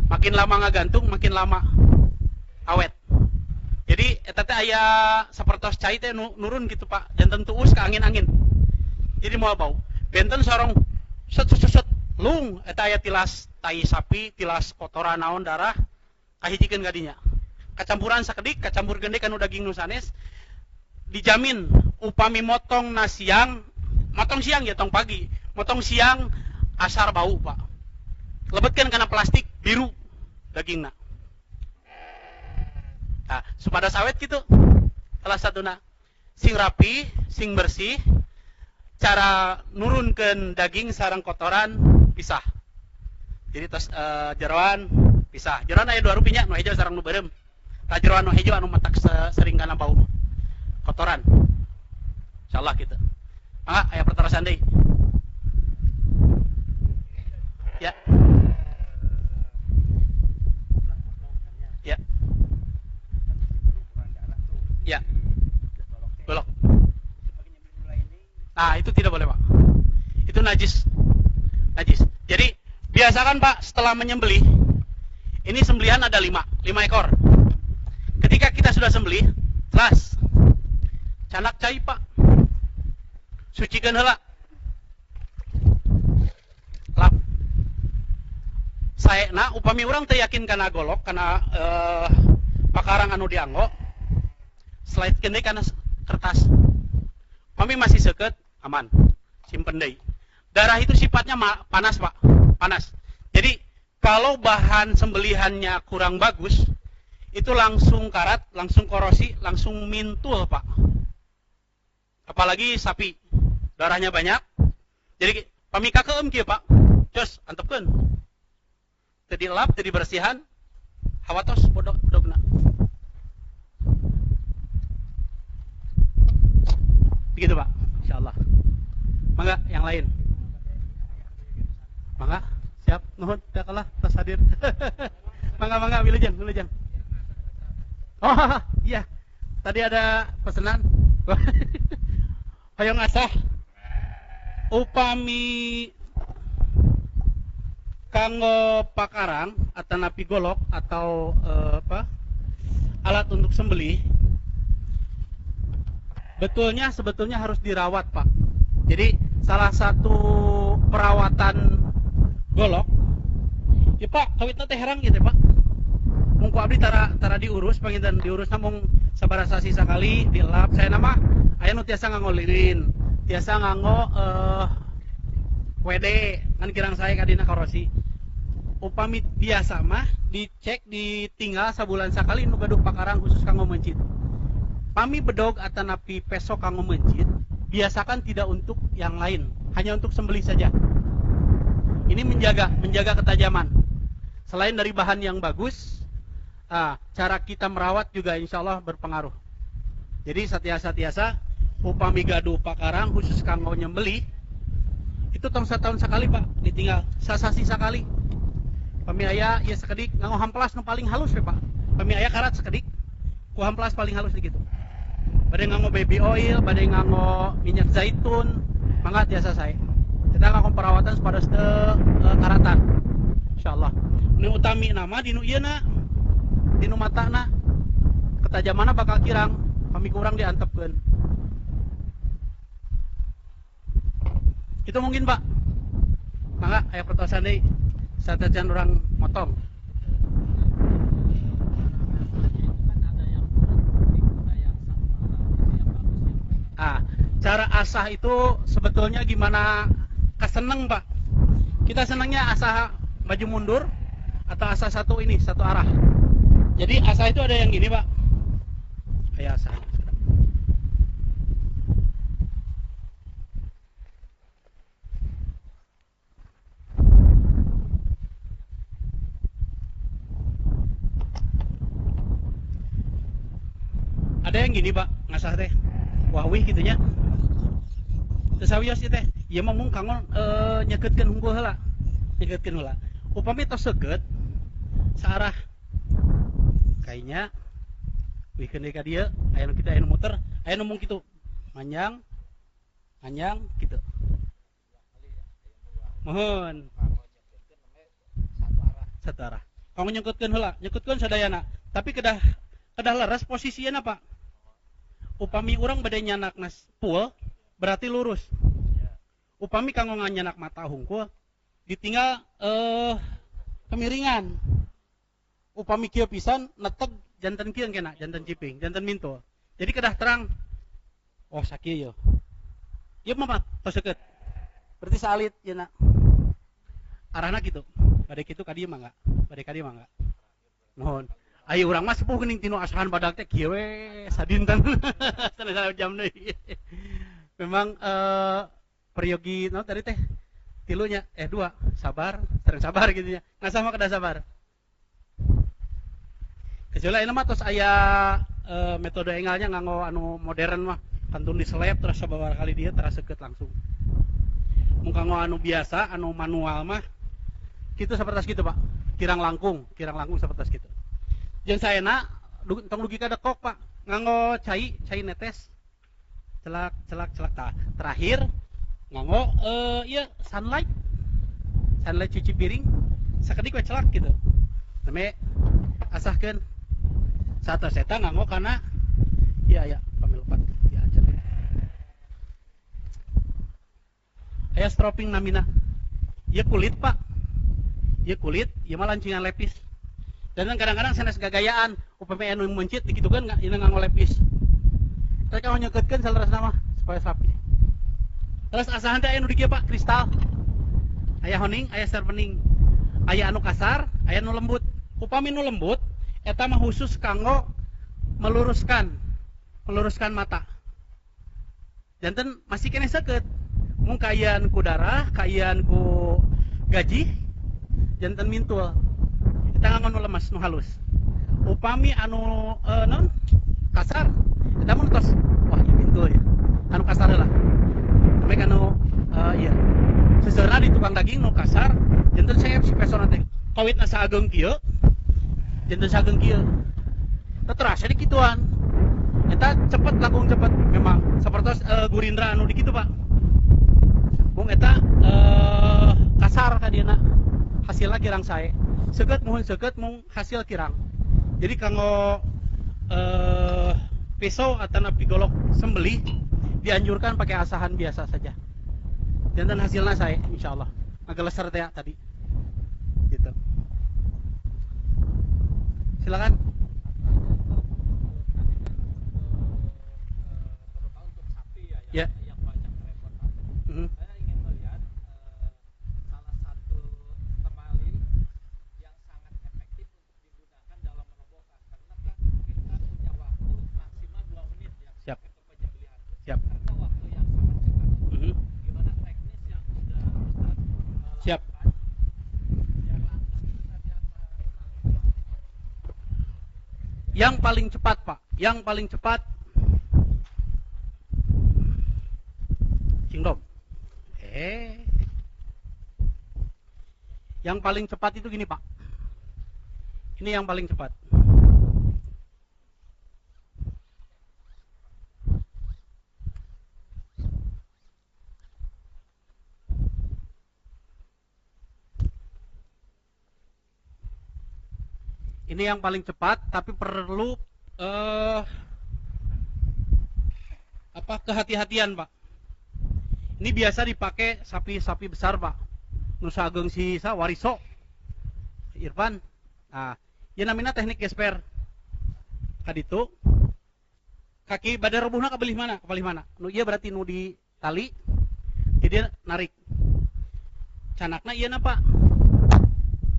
Makin lama ngagantung, makin lama awet. Jadi eta teh aya sapertos cai teh nurun gitu Pak, janten tuus ke angin-angin. Jadi moal bau. Benten sorong set lung eta aya tilas tai sapi, tilas kotoran naon darah kahijikeun gadinya. Kacampuran sakedik, kacampur gende kanu daging nu sanes, dijamin upami motong na siang, motong siang ya tong pagi, motong siang asar bau Pak. Lebetkeun kana plastik biru dagingna. Nah, supaya sawet gitu. Salah satuna sing rapi, sing bersih, cara nurunkeun daging sareng kotoran pisah. Jadi tos jeroan pisah. Jeroan aya dua rupinya, nu hejo sareng nu beureum. Tah jeroan nu hejo anu matak sering kana bau kotoran. Insyaallah kitu. Mangga aya pertarasan deui. Ya. Ya. Ya. Bolok. Nah, itu tidak boleh, Pak. Itu najis. Najis. Jadi, biasakan Pak, setelah menyembelih, ini sembelihan ada 5 ekor. Ketika kita sudah sembelih, telas. Canak cai, Pak. Sucikan heula. Lap. Saena upami urang teu yakin kana golok, kana pakarang anu dianggo, slide deui kana kertas. Pami masih seukeut, aman. Simpen deui. Darah itu sifatnya panas, Pak. Panas. Jadi, kalau bahan sembelihannya kurang bagus, itu langsung karat, langsung korosi, langsung mintul, Pak. Apalagi sapi, darahnya banyak. Jadi, pami kakeum kieu, Pak. Cus, antepkeun. Teu dilap, teu dibersihan, hawatos bodogna. Begitu Pak, insyaallah. Mangga yang lain. Mangga, siap. Nuhun, teu kalah tas hadir. Mangga wilujeng. Oh, iya. Tadi ada pesanan. Hayang asah. Upami kanggo pakarang atau napi golok atau alat untuk sembelih, sebetulnya harus dirawat Pak. Jadi salah satu perawatan golok, ya Pak, kawitna teh herang gitu Pak. Mungku abdi tara diurus, panginten diurus namung sabaraha sasi sakali dilap. Saya nama aya nu tiasa nganggo lilin, tiasa nganggo WD, kan kirang saya kadina korosi. Upami biasa mah dicek ditinggal sabulan sakali nu gaduh pakarang khusus kanggo mencit. Pami bedog atanapi peso kanggo mencit, biasakan tidak untuk yang lain, hanya untuk sembelih saja. Ini menjaga ketajaman. Selain dari bahan yang bagus, cara kita merawat juga insya Allah berpengaruh. Jadi satiasa upami gaduh pakarang khusus kanggo nyembelih, itu tong setahun sekali Pak, ditinggal sasasi sekali. Pami aya ieu sakedik nganggo hamplas nu paling halus we Pak. Pami aya karat sakedik ku hamplas paling halus gitu. Bade nganggo baby oil, bade nganggo minyak zaitun, mangga tiasa sae. Kita nganggo perawatan supados teu karatan. Insyaallah. Nu utami nama dinu ieu na, dinu matana ketajamana bakal kirang, pami kurang diantepkeun. Itu mungkin Pak. Mangga aya pertanyaan deui. Satajan orang motong. Cara asah itu sebetulnya gimana keseneng Pak. Kita senangnya asah maju mundur atau asah satu arah. Jadi asah itu ada yang gini Pak. Kayak asah. Ada yang gini Pak, ngasah teh wahwih gitunya. Teu sawios ieu teh. Ieu mah mung kanggo nyekeutkeun hungkul heula. Upami tos seukeut saarah kayaknya wikeun deui ka dieu, aya nu kitu aya nu muter, aya nu mung kitu. Manjang kitu. Mohon. Satu arah. Kanggo nyekeutkeun heula, nyekeutkeun sadayana. Tapi kedah leres posisinya Pak. Upami urang bade nyanak nas pul berarti lurus. Upami kanggo nganyanak mata hungkul ditinggal kemiringan. Upami kieu pisan neteg janten kieu kena, janten ciping, janten mintul. Jadi kedah terang. Oh sakieu yo. Ieu mah tos seukeut. Berarti salit yeuna. Arahna kitu. Bade kitu ka dieu mangga. Nuhun. Ayo urang mah sepuh geuning tinu asahan badag teh kieu we sadinten. Sana jam deui. Memang peryogi no tadi teh tilunya 2 sabar, sering sabar gitu nya. Ngasah mah kada sabar. Kecuali mah tos aya metode engalnya nganggo anu modern mah kantun diselep terus sababaraha kali dia terus seukeut langsung. Mun kanggo anu biasa, anu manual mah kitu sapertos kitu Pak. Kirang langkung sapertos kitu. Jeung saena tong dugi ka dekok Pak, nganggo cai netes. Celak tah. Terakhir nganggo sunlight cuci piring. Sakedik we celak gitu. Name asahkeun. Satos eta nganggo kana iya pamilupat diajar. Aya stropping namina. Ieu kulit Pak. Ieu mah lancingan lepis. Dan kadang-kadang sanes gagayaan, upami anu mencit dikitukeun ieu nganggo lepis. Teh kalau nyekeutkeun salerasna mah supaya rapi. Terus asahan teh anu di kieu Pak, kristal. Aya honing, aya serpening. Aya anu kasar, aya anu lembut. Upami nu lembut eta mah khusus kanggo meluruskan mata. Janten masih kene seukeut. Mung kayan ku darah, kayan ku gaji jantan mintul kita ngangon lemas nu halus upami anu non kasar kita mun tos wah ieu pintul ya anu kasar lah sampai anu iya seseuna di tukang daging nu kasar jantan saya si pesona teh kawitna saageng kieu jantan saageng kieu terasa di kituan eta cepet langkung cepet memang sapertos gurindra anu di kitu Pak mung eta kasar ka dieuna hasilna kirang sae seukeut mung hasil kirang jadi kanggo pisau atau pigolok sembelih dianjurkan pakai asahan biasa saja dan hasilnya sae insyaallah ngageleser teh tadi gitu silakan. Ya. Yang banyak kerepotan. Saya ingin melihat salah satu temali yang sangat efektif untuk digunakan dalam merobohkan karena kan kita punya waktu maksimal 2 menit ya. Siap. Untuk penyembelihan. Siap. Karena waktu yang sangat singkat. Gimana teknis yang sudah Ustaz Siap. Yang paling cepat Pak, yang paling cepat Cingdom. Yang paling cepat itu gini Pak. Ini yang paling cepat. Ini yang paling cepat, tapi perlu kehati-hatian Pak. Ini biasa dipakai sapi-sapi besar Pak. Nusa ageng si wariso Irfan. Nah, ya namanya teknik gesper. Kaditu kaki badai rebuhna ka beulih mana? Ka beulih mana? Nu ieu berarti nu di tali. Jadi narik. Canakna ieu na Pak.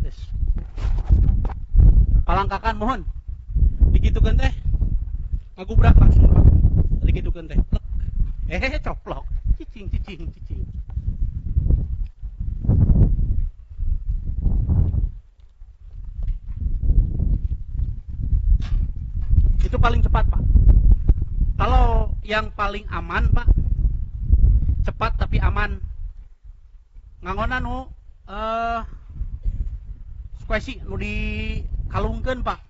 Yes. Palangkakan mohon. Dikitukeun teh. Ngagubrak langsung Pak. Dikitukeun teh. Coplok. Cicing. Itu paling cepat Pak. Kalau yang paling aman Pak, cepat tapi aman. Ngangona nu squishy nu dikalungkeun Pak.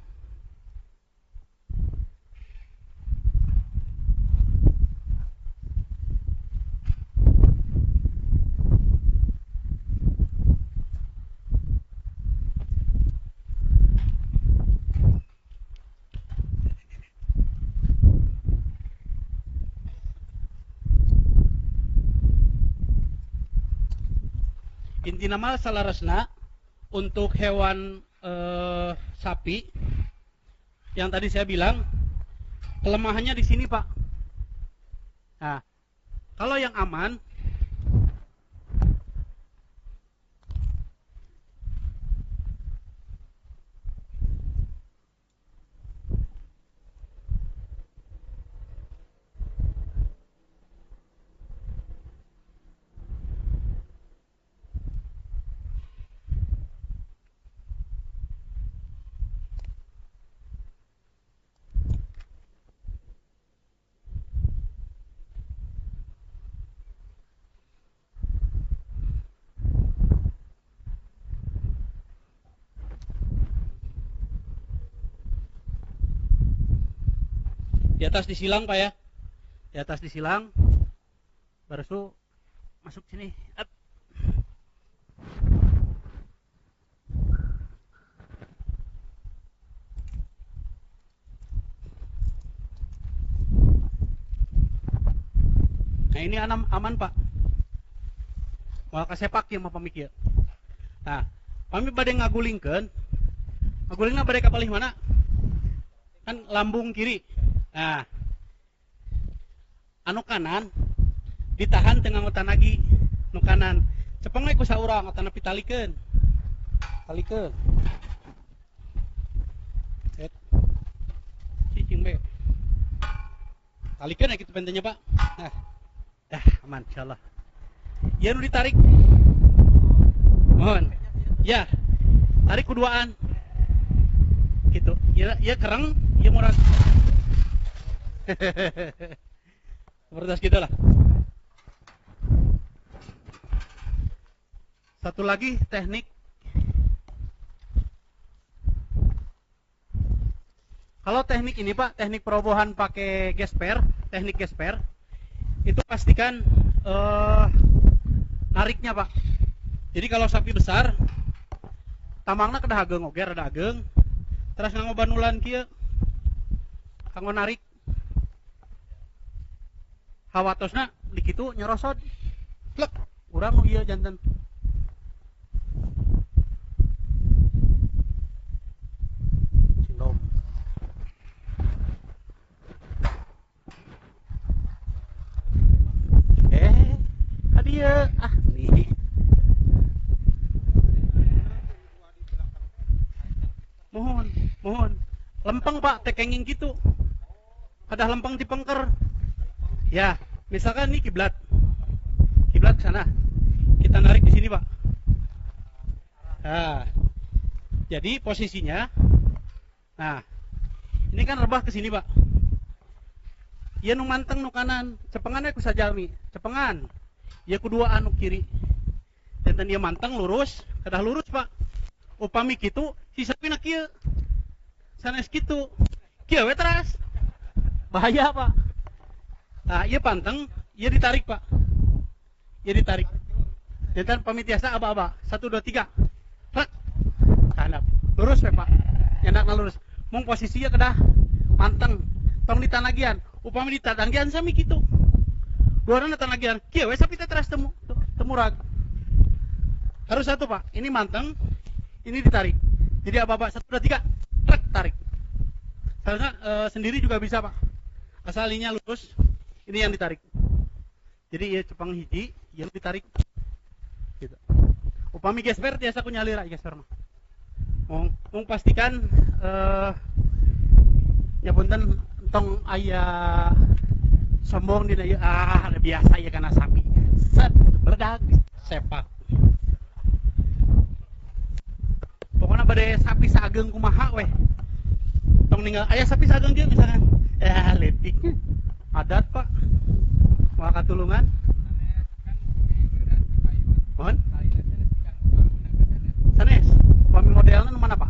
Intina mah salarasna untuk hewan sapi yang tadi saya bilang kelemahannya di sini Pak. Nah, kalau yang aman di atas disilang Pak ya, di atas disilang, baru masuk sini. Up. Nah ini aman Pak. Mau kasepak yang mau pemikir. Nah, kami bade ngagulingkeun. Ngagulingna bade ka palih mana? Kan lambung kiri. Nah, anu kanan ditahan tengah ngutanagi nu kanan. Cepeng we ku saurang atana pitalikeun. Talikeun. Set. Cicing be. Talikeun kitu pentenya Pak. Nah. Aman insyaallah. Ya nu ditarik. Mohon. Ya. Tarik kuduaan. Gitu. Ya kereng, ya murah. Seperti gitu lah. Satu lagi teknik. Kalau teknik ini Pak, teknik perobohan pakai gesper, teknik gesper, itu pastikan nariknya Pak. Jadi kalau sapi besar, tamangna kedah ageng oge rada ageng, terus nganggo banulan kieu, kanggo narik. Hawatosna di kitu nyerosot. Plek, urang nu ieu janten. Cindom. Hadiah nih. Mohon. Lempeng Pak, tekenging gitu. Ada lempeng di pengker. Ya, misalkan ini kiblat ke sana. Kita narik di sini Pak. Nah, jadi posisinya, nah, ini kan rebah ke sini Pak. Ia nu manteng nu kanan, cepengannya ku sajalmi, cepengan. Ia kedua anu kiri. Dan dia manteng lurus, kedah lurus Pak. Upami kitu, si sapi na kieu. Sanes kitu. Kieu we teras. Bahaya Pak. Nah, ia panteng, ia ditarik Pak. Ia ditarik. Dan pamitiasa aba-aba. 1 2 3. Rek. Handap. Lurus we Pak. Nyandakna lurus. Mung posisinya kedah manteng. Tong ditanagian. Upami ditanagian sami kitu. Duana tanagian. Kieu we sapi teh teras temurag. Harus satu Pak. Ini manteng. Ini ditarik. Jadi aba-aba 1 2 3. Rek, tarik. Karena sendiri juga bisa Pak. Asal ininya lurus. Ini yang ditarik. Jadi ya cepang hiji, yang ditarik. Gitu. Upami gesper tiasa ku nyalira gesper mah. Mong pastikan nyapunten tong aya sombong dina ieu biasa ya kana sapi. Set meledak sepak. Pokoknya bade sapi sageng kumaha weh. Tong ninggal aya sapi sageng dia misalkan. Letik. Adat Pak. Moal katulungan. Mohon. Sanes. Upami modelna nu mana Pak?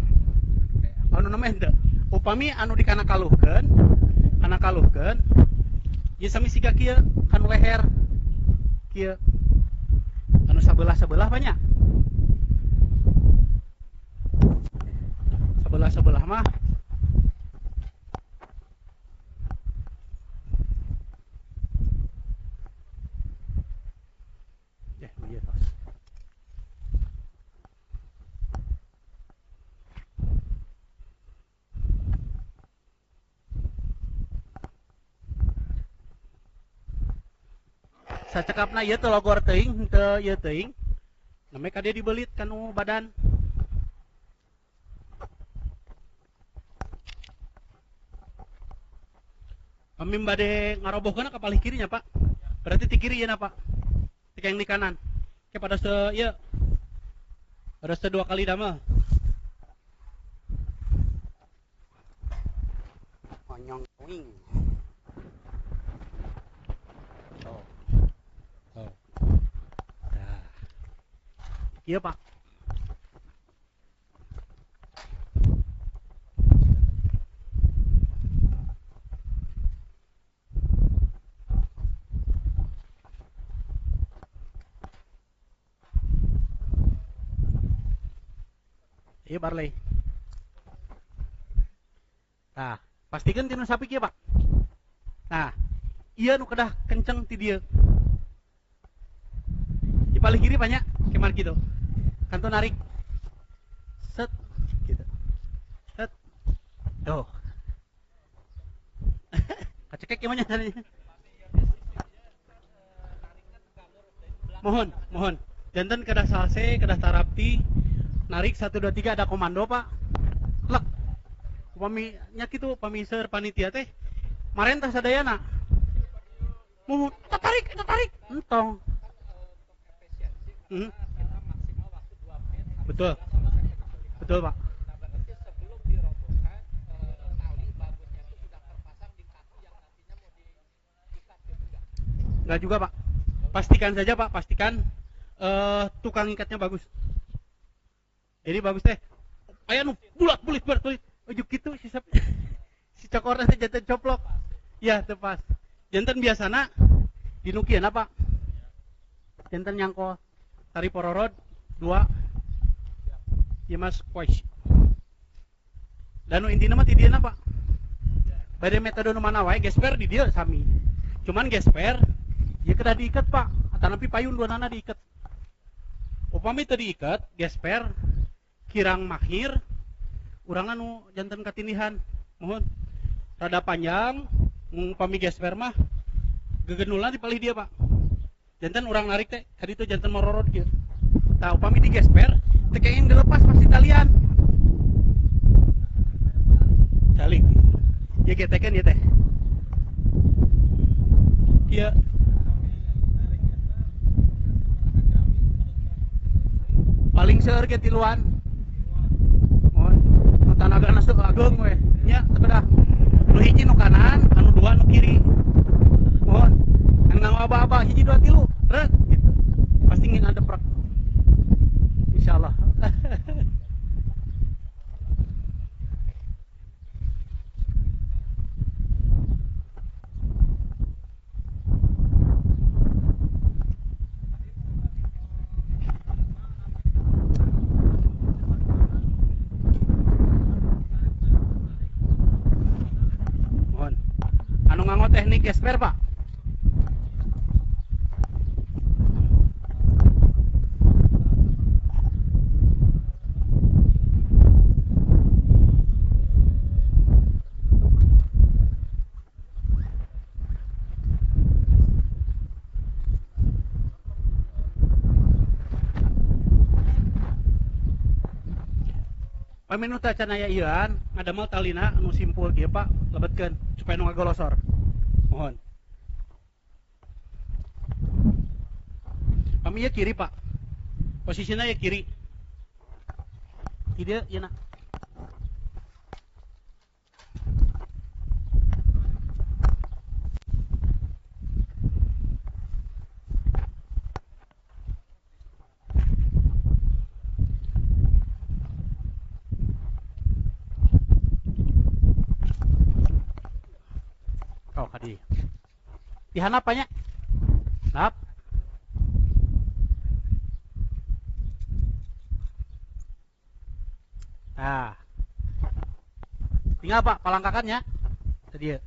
Anu nama henteu. Upami anu dikana-kaluhkeun, ieu sami siga kieu, anu leher. Kieu. Anu sabelah-sebelah banyak. Sebelah mah iya tos. Sacekapna ieu teu logor teuing, teu ieu teuing. Namanya ka dia dibelit kanu badan. Pami bade ngarobohkeun ka palih kirinya Pak. Berarti ti kiri yeuna Pak. Ti yang di kanan. Ke pada ieu. Pada 2 kali damel. Onyong wing. Oh. Nah. Iya Pak. Iya Barley. Nah, pastikan tinu sapi kieu Pak. Nah, ieu nu kedah kenceng ti dieu. Di paling kiri banyak kemar gitu. Kanto narik. Set gitu. Set. Tuh. Kacekek gimana tadi? Mohon. Jantan kedah salse, kedah tarapti. Narik 1 2 3 ada komando Pak. Lek. Upami nya kitu pamiser panitia teh. Maren teh sadayana. Mohon tarik. Entong. Betul. Betul, Pak. Enggak juga, Pak. Pastikan saja, Pak, pastikan tukang ikatnya bagus. Jadi bagus teh. Aya nu bulat-bulit ujuk gitu si cokorna teh janten coplok. Ya, teu pas. Janten biasana dinukieun apa? Janten nyangkol tari pororod 2 ya mas kuis. Dan nu intina mah ti dieu Pak. Bade metode nu mana wae gesper di dieu sami. Cuman gesper ieu kedah diiket, Pak. Atanapi payun duanana diiket. Upami teu diiket, gesper kirang mahir urang anu janten katinihan mohon rada panjang upami gesper mah gegenulan dipalih dia, Pak. Janten urang narik teh ka ditu janten mororot kieu. Tah upami di gesper teu kenging dilepas pasti talian. Calik. Ieu getekeun ieu teh. Ieu paling seueur ge tiluan. Tanagana sok ageng we nya teu nu hiji nu kanan anu dua nu kiri mohon anu aba-aba hiji dua tilu rek gitu pasti ngeun adeprak insyaallah. Teknik gesper, Pak. Paminu teh can aya ieuan ngadamel talina anu simpul kieu, Pak, lebetkeun supaya nu ngagolosor. Mohon. Kami ya kiri, Pak. Posisinya ya kiri. Ide ya nak. Oh, kadi. Dihanap apanya? Nap. Nah. Tinggal Pak palangkakannya. Tadi ya.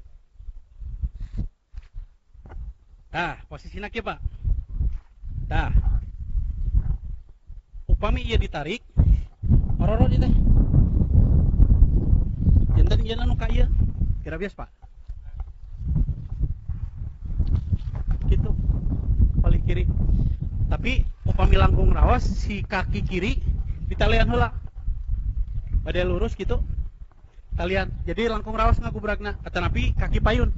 Nah, posisinya kieu, Pak. Nah. Upami ieu ditarik, ororot ieu teh. Janten ieu nu ka ieu. Kira bias, Pak. Gitu paling kiri tapi upami langkung rawas si kaki kiri ditalian heula pada lurus gitu talian jadi langkung rawas ngagubrakna atanapi kaki payun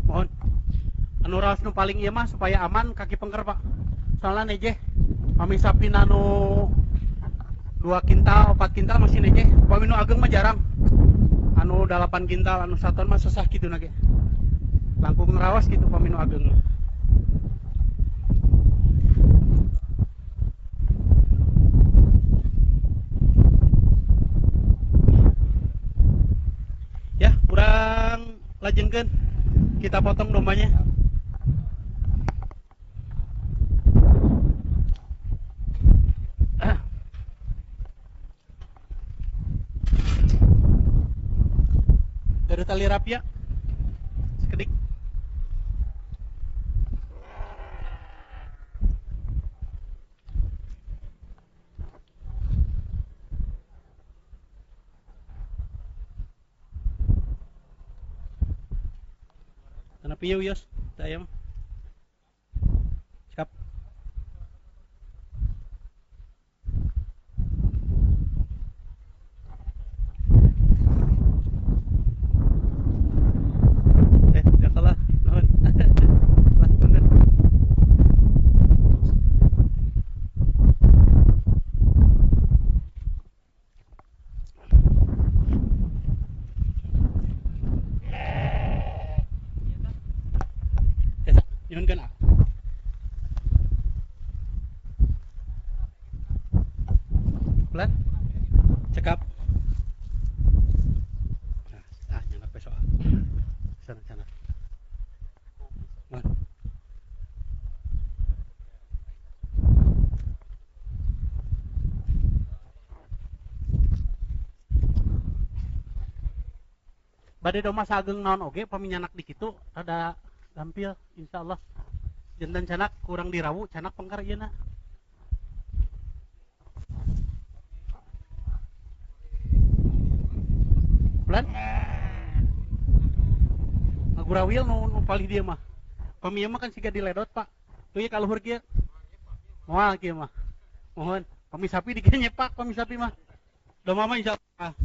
mohon anu rawas nu paling ieu mah supaya aman kaki pengker, Pak. Soalnya nejeh pami sapi nanu 2 kintal, 4 kintal masih nece. Upami nu ageng mah jarang. Anu 8 kintal, anu 1 ton mah susah kitu na ge. Langkung ngerawas gitu upami nu ageng. Ya, kurang lajengkeun. Kita potong dombanya. Dari tali rapia sekedik tanah pieu yos tayam siap. Ya kalah nuhun. Pelan. Cekap. Nah, nyanak pe soal. Sana. Mohon. Bade doma sageng naon oge paminyanak di kitu rada gampil insyaallah. Jantan canak kurang dirawu canak pengkar ieu na. Pelan. Ngagurawil nu palih dia mah. Pamieu mah kan siga diledot, Pak. Tuh ya kaluhur kieu. Moal kieu mah. Mohon, pami sapi dikieu nyepak pami sapi mah. Doma mah insyaallah.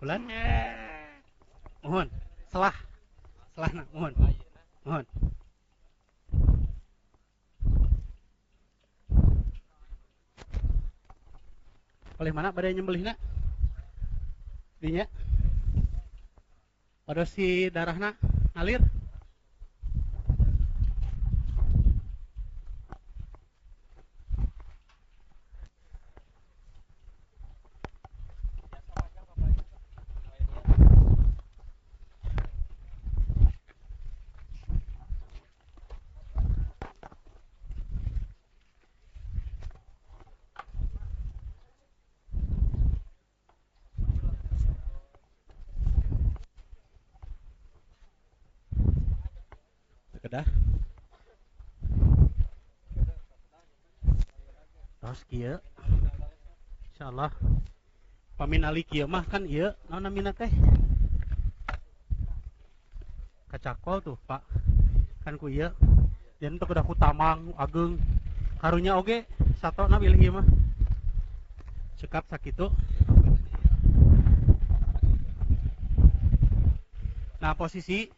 Bulan. Mohon. Selah nak mohon. Mohon. Oleh mana badai nyembelihna? Dinya. Pada si darahna ngalir. Kedah. Terus kieu. Insyaallah. Paminali kieu mah kan ieu naon namina teh? Kacakol tuh, Pak. Kan ku ieu. Jan teu kuda ku tamang ageung. Karunya oge satona pilih ieu mah. Cekap sakitu. Nah, posisi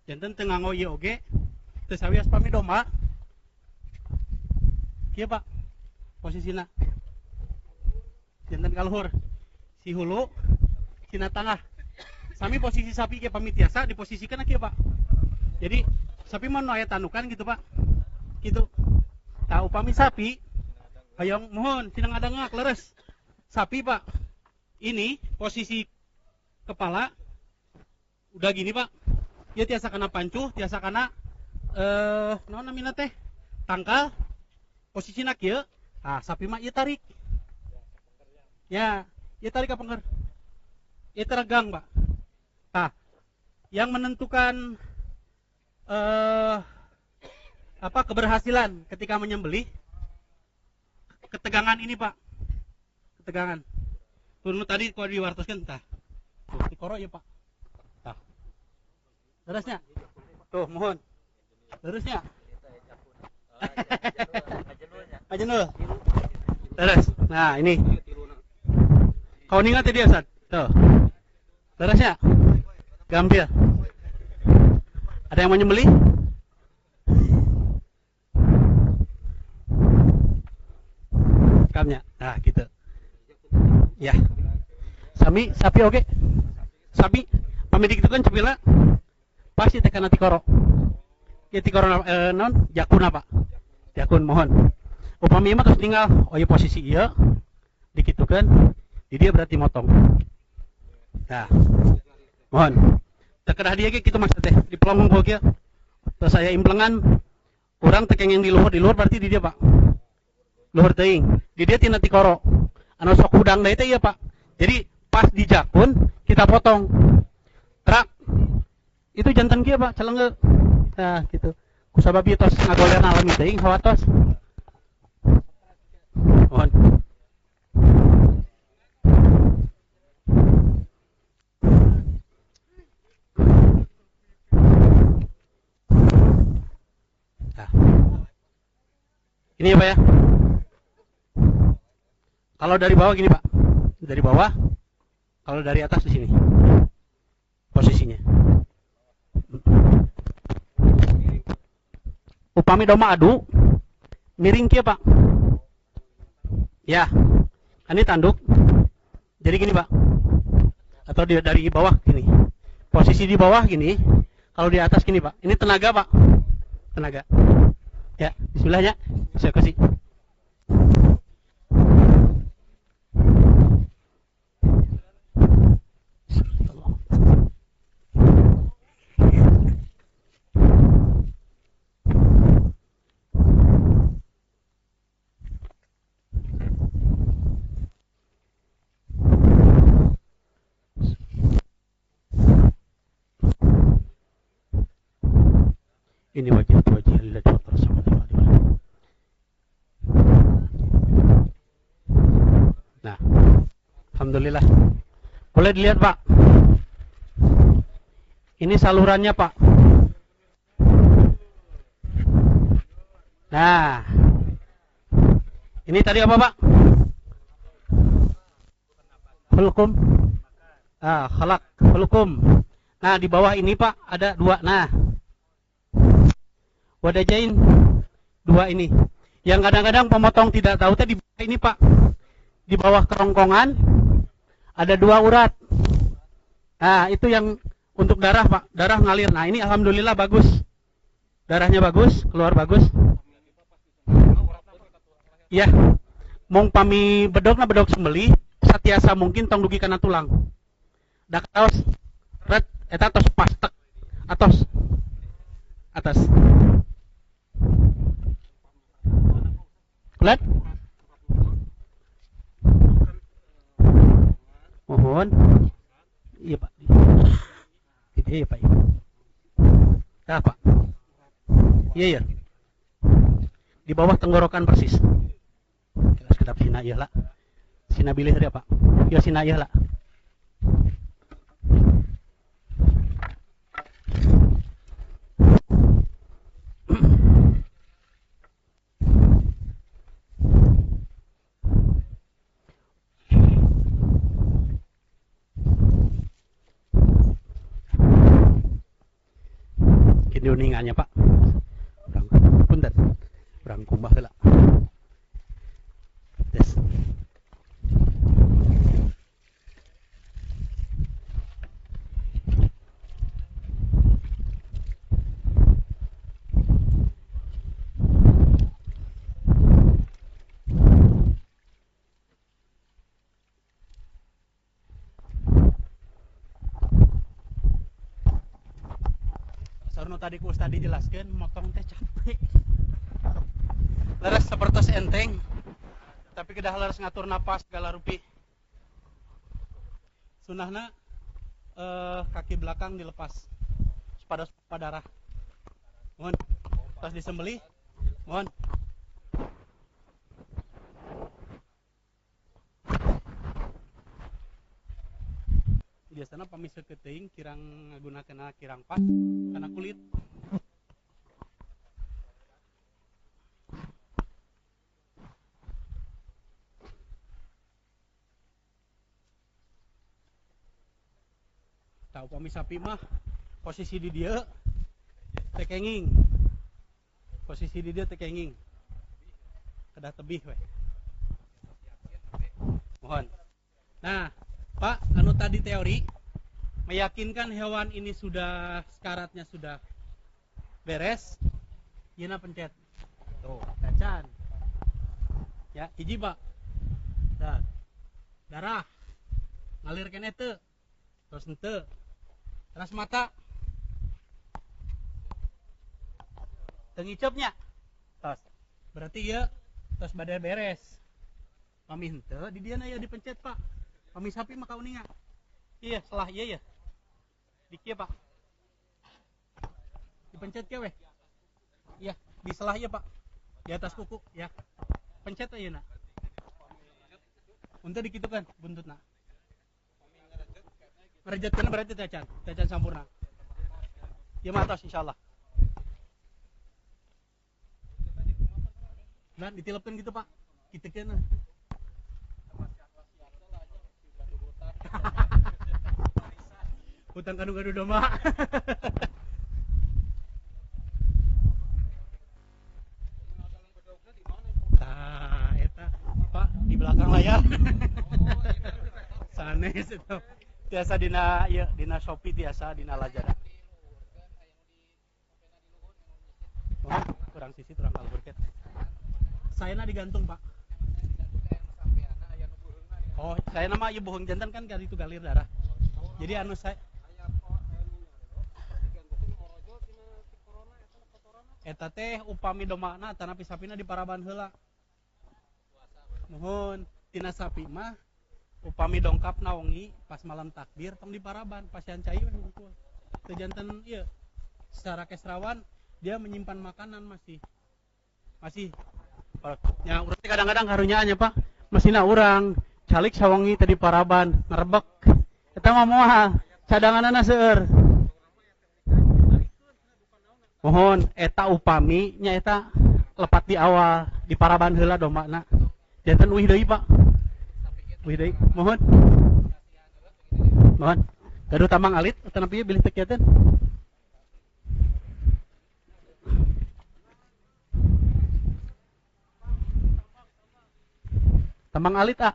janten teu nganggo ieu oge teu sawias pami domba. Kieu, Pak. Posisina. Janten kaluhur. Si hulu, sina tengah. Sami posisi sapi ke pami tiasa diposisikan kieu, Pak. Jadi sapi mah nu aya tanukan gitu, Pak. Gitu. Tah upami sapi hayang mohon tina ngadangak leres. Sapi, Pak. Ini posisi kepala udah gini, Pak. Ya tiasa kena pancuh, tiasa kena naon namina teh? Tangkal. Posisina kieu. Ah, sapi mah ieu tarik. Ya, ieu tarik ka pengker. Ieu teregang, Pak. Nah, yang menentukan keberhasilan ketika menyembelih ketegangan ini, Pak. Ketegangan. Turun tadi kalau diwartoskeun tah. Tuh, dikoro ya, Pak. Tah. Terusnya. Tuh, mohon. Terusnya. Ajenul. Terus. Nah, ini. Kau ingat tadi Ustaz? Tuh. Terusnya. Gampil. Ada yang mau nyembelih? Kamnya. Nah, gitu. Ya. Sapi oke. Sapi pamidik itu kan cepila. Pasti tekan tikoro. Ya tikoro non jakun apa? Jakun mohon. Upami mah terus tinggal oh ya posisi iya dikitukan. Di dia berarti motong. Nah. Mohon. Tekedah dia ge kitu maksud teh di pelong hungkul kieu. Terus saya implengan urang tekeng yang di luhur berarti di dia, Pak. Luhur teuing. Di dia tina tikoro. Anu sok hudang deui teh ieu, Pak. Jadi pas di jakun kita potong. Trak. Itu jantan kieu, Pak, celengeu. Nah, gitu. Kusabab ieu tos ngagoler alami teuing hawa tos. Mohon. Nah. Ini ya Pak ya. Kalau dari bawah gini Pak. Dari bawah. Kalau dari atas di sini. Posisinya. Upami doma adu miring kieu Pak. Ya. Ini tanduk. Jadi gini Pak. Atau dari bawah gini. Posisi di bawah gini. Kalau di atas gini Pak. Ini tenaga Pak. Tenaga. Ya, bismillah ya. Saya kasih. Ini wajah lillahi wa ta'ala. Nah, alhamdulillah. Boleh dilihat Pak. Ini salurannya Pak. Nah, ini tadi apa Pak? Hulkum. Khalaq, hulkum. Nah, di bawah ini Pak ada dua. Nah, wadajain dua ini. Yang kadang-kadang pemotong tidak tahu tadi ini Pak. Di bawah kerongkongan ada dua urat. Nah, itu yang untuk darah Pak. Darah ngalir. Nah, ini alhamdulillah bagus. Darahnya bagus, keluar bagus. Iya. Mong pami bedogna bedog sembeli, satiasa mungkin tong dugi kana tulang. Dak taos red eta tos pastek atos atas. Kulat? Mohon. Iya Pak. Iya Pak. Nah Pak. Iya ya. Di bawah tenggorokan persis. Sekedap sina ieu lah. Sina bilih dia Pak. Ya sina ieu lah. Kini uningannya Pak. Punten. Urang kumbah heula. Tes. Sarno tadi ku Ustaz dijelaskeun motong teh capek. Leres sapertos enteng. Tapi kedah leres ngatur napas segala rupi. Sunahna kaki belakang dilepas pada darah. Mohon. Pas disembelih. Mohon. Biasanya pamiseu teuing kirang ngagunakeun kirang pas kana kulit. Tahu pami sapi mah posisi di dia tekenging. Posisi di dia tekenging. Kedah tebih we. Mohon. Nah, Pak, anu tadi teori meyakinkan hewan ini sudah sekaratnya sudah beres, yeuna pencet. Tuh, cacan. Ya, hiji Pak. Darah. Ngalir kene teu. Terus henteu. Teras mata. Teu ngiceupnya. Tos. Berarti ieu tos bade beres. Pami henteu di dieu aya dipencet Pak. Pami sapi mah kauninga. Iya, salah iya ya. Di kieu Pak. Dipencet ke weh. Iya, di selah ya Pak. Di atas kuku ya. Pencet aja nak. Untuk dikitu kan buntut nak. Merejatkan berarti tacan sampurna. Ya matos insyaallah. Nah, ditilapkan gitu Pak. Kita kan. Hutang kanu-kanu domba. Nah, eta Pak di belakang layar. Sanes itu. Tiasa dina Shopee tiasa dina Lazada. Oh, kurang sisi kurang kalbur ket. Saya digantung Pak. Oh, saya nama ieu bohong jantan kan kali itu galir darah. Jadi anu saya eta teh upami domana tanah pisapina di paraban heula. Nuhun, tina sapi mah upami dongkap naongi pas malam takbir tong di paraban pasian cai mah hungkul. Teu janten ieu secara kesrawan dia menyimpan makanan masih ya urang kadang-kadang karunyaan ya Pak masina urang calik sawangi tadi paraban ngerebek eta mah moal cadanganana seueur mohon eta upami nya eta lepat di awal di paraban heula dombana janten uih deui Pak uih deui mohon gaduh tamang alit atau napi bilih teu kieuteun tambang alit ah.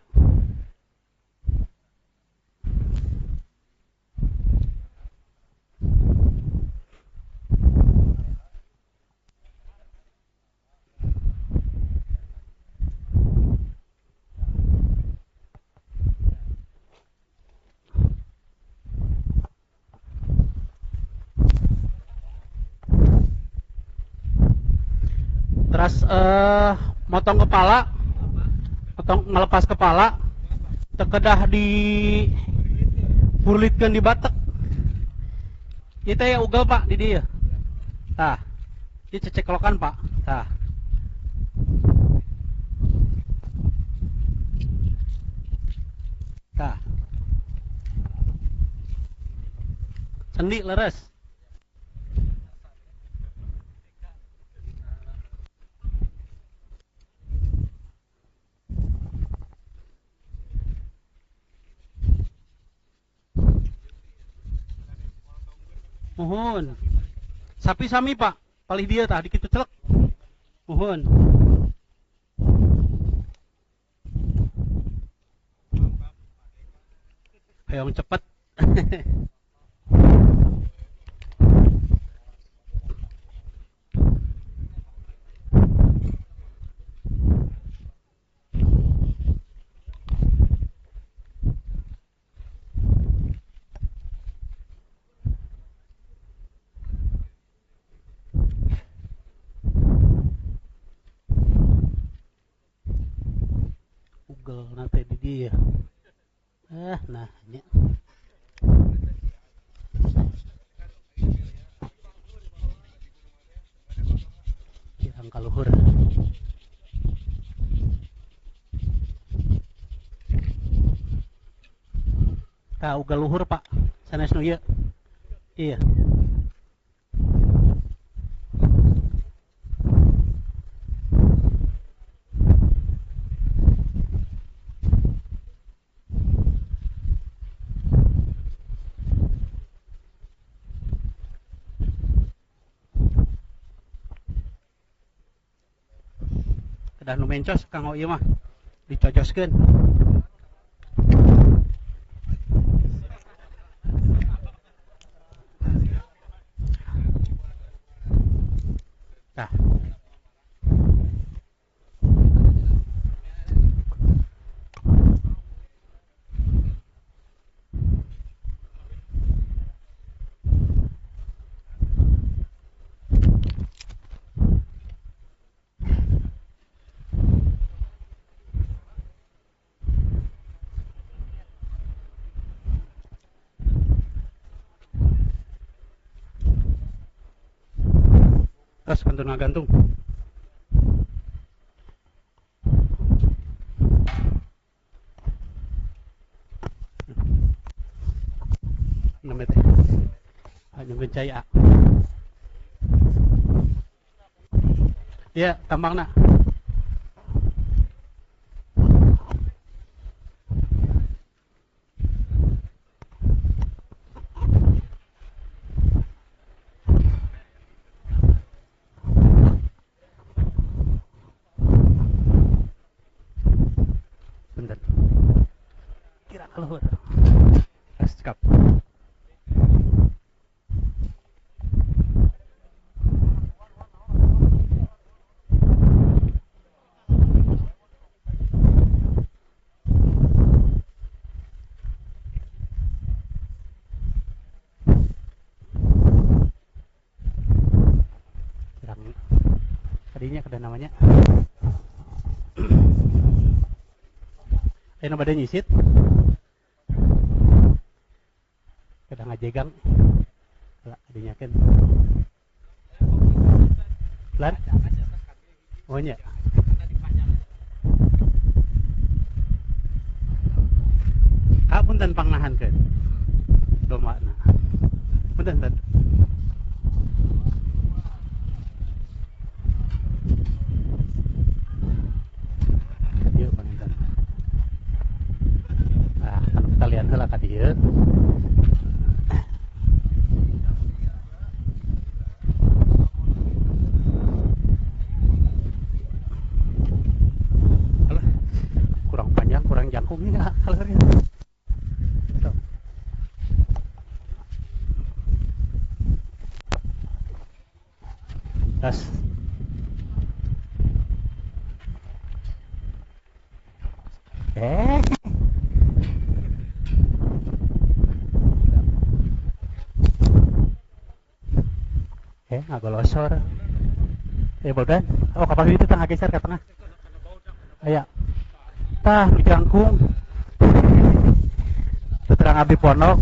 Terus motong ngelepas kepala terkedah di burlitkeun di batek ieu teh ugal Pak di dieu tah ieu ceceklokan Pak tah sendi leres mohon sapi sami Pak palih dia tah dikitu celek mohon hayang cepet ugal nate di dia nah nya kirang kaluhur tah ugal luhur Pak sanes nu ieu iya kedah nu mencos kanggo ieu mah dicocoskeun tah Tas kantun gantung. Namanya teh. Hanya mencaya. Ya, tambangna. Bentar. Kira keluar. Cekap. Tadinya kada namanya. Ayo pada nyisit. Kada ngajegang. Lah adinya kan. Lan. Oh nya. Punten pangnahan kan. Domana. Punten. Kalian heula ka dieu. Alah, kurang panjang, kurang jangkung ya kalornya. Das. Ngagolosor. Bodan. Oh, kapal itu tengah geser ke tengah. Aya. Tah, jangkung. Terang abdi ponok.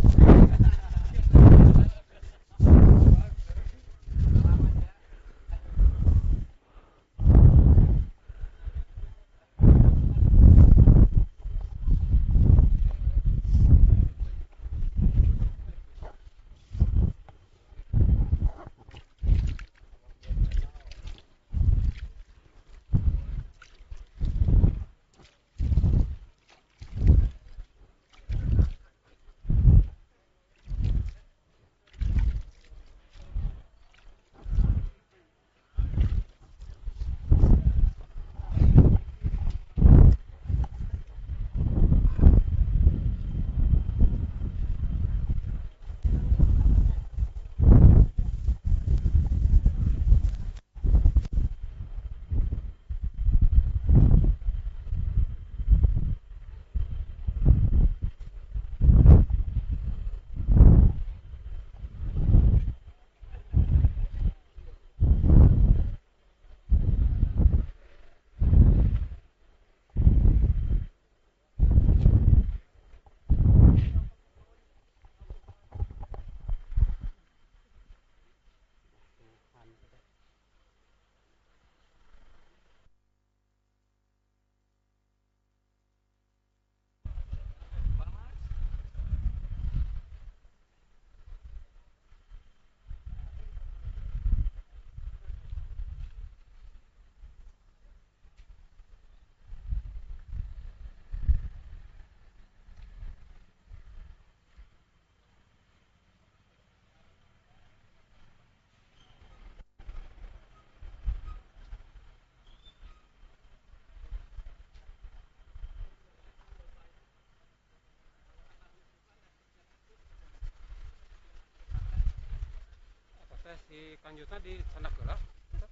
Si Kanjutan di Sanak Gelah.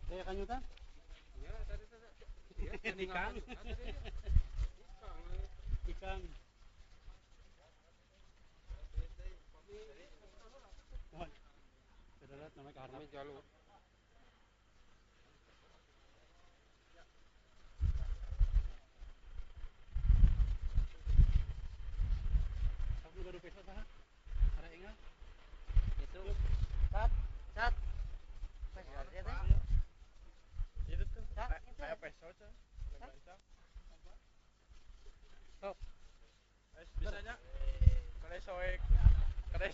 Saya Kanjutan? Iya, tadi. Iya, ikan. Ikan. Sudah lihat namanya Karna Jalur. Aku baru besok sah. Ada ingat? Itu. Cat. Pas ya.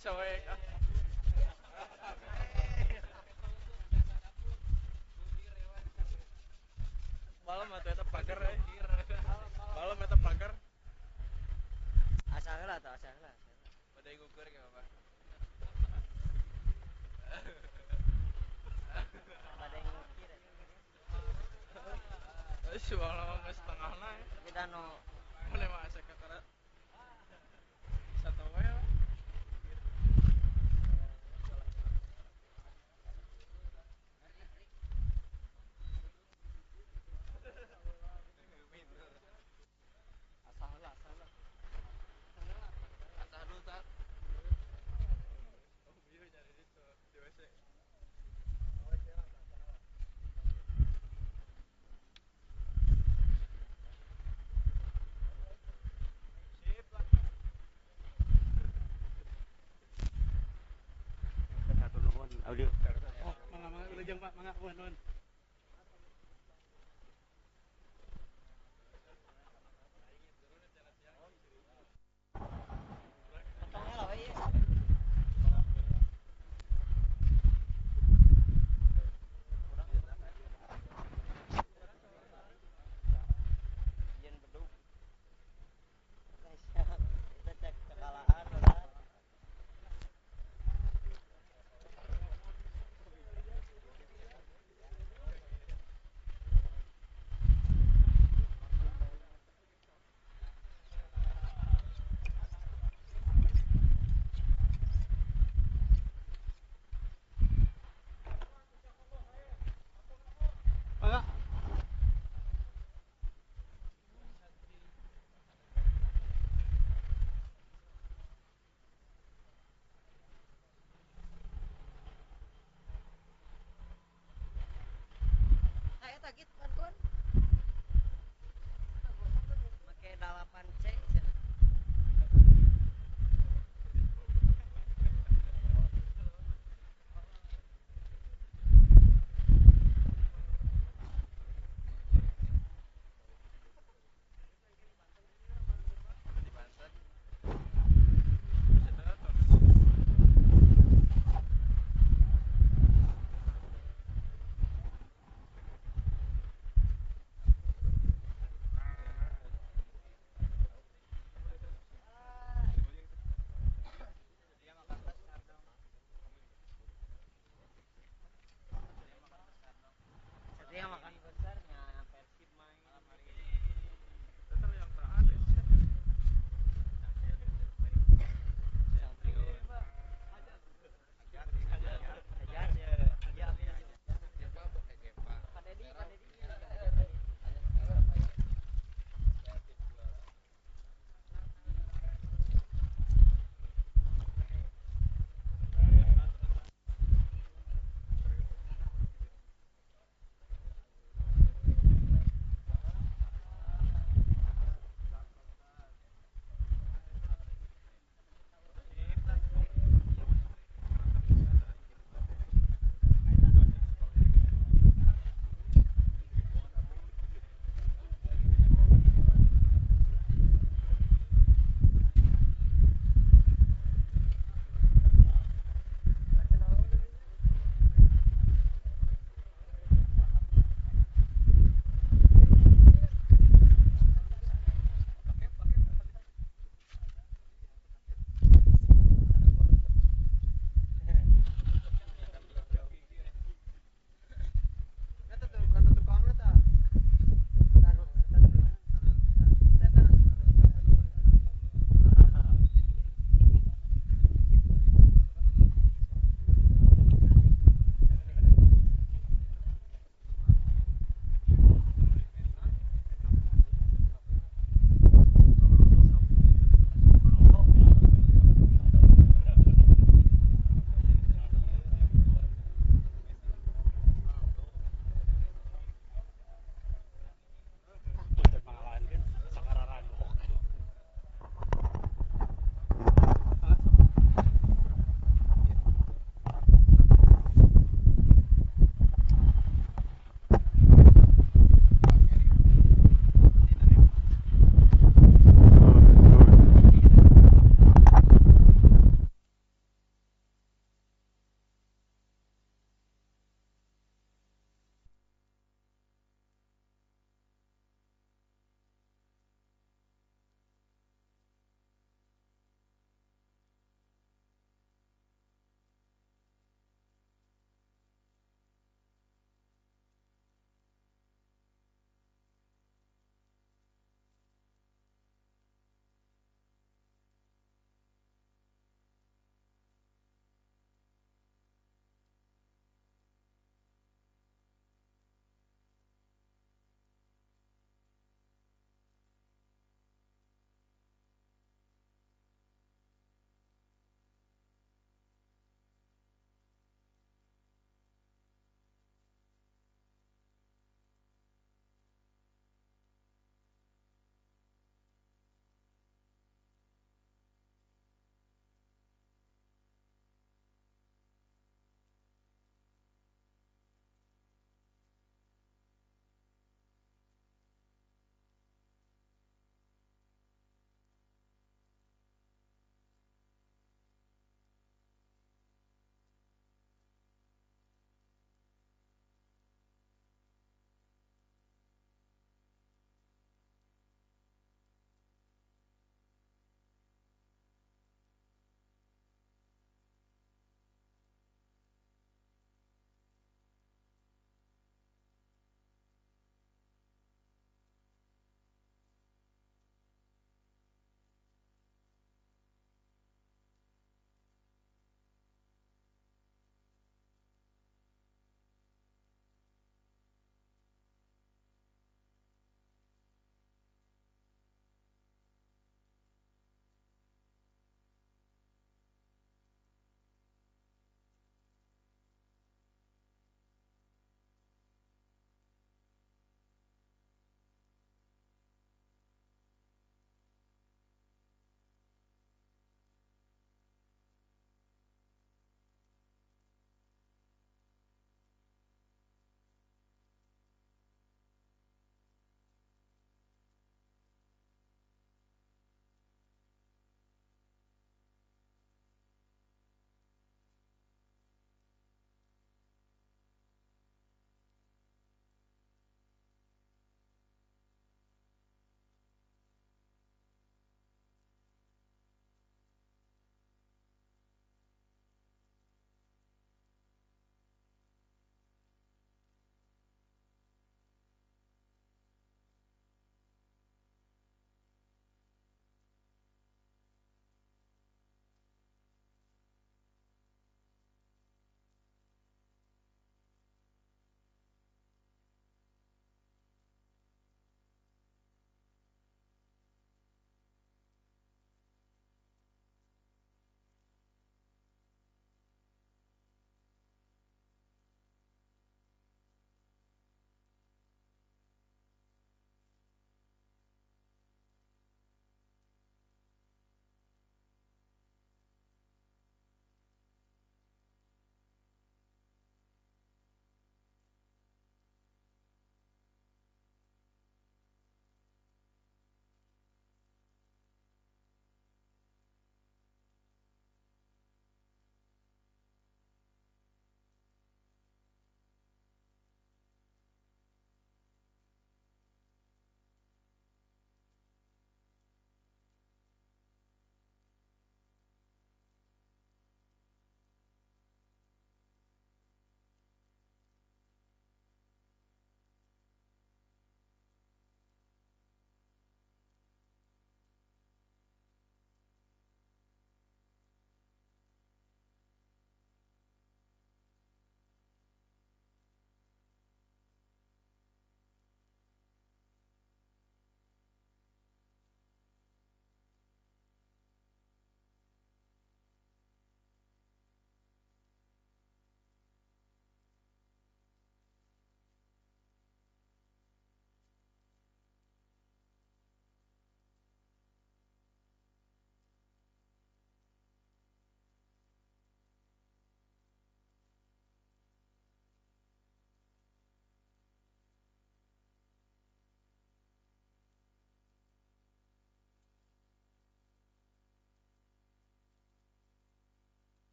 bisa wae. Malam atuh eta pagar we. Malam eta pagar. Asa heula atuh, asa heula. Pada ngukur ge Bapak. Pada ngukir. Malam geus setengahna. Kita nu Mana mah asa kakara. Satu wae. asa heula, asa heula. Asa dulu tak. Oh, bieu nyari ditu di WC. Sip lah. Satu nuhun audio. Oh, mangga leujeng Pak, mangga nuhun.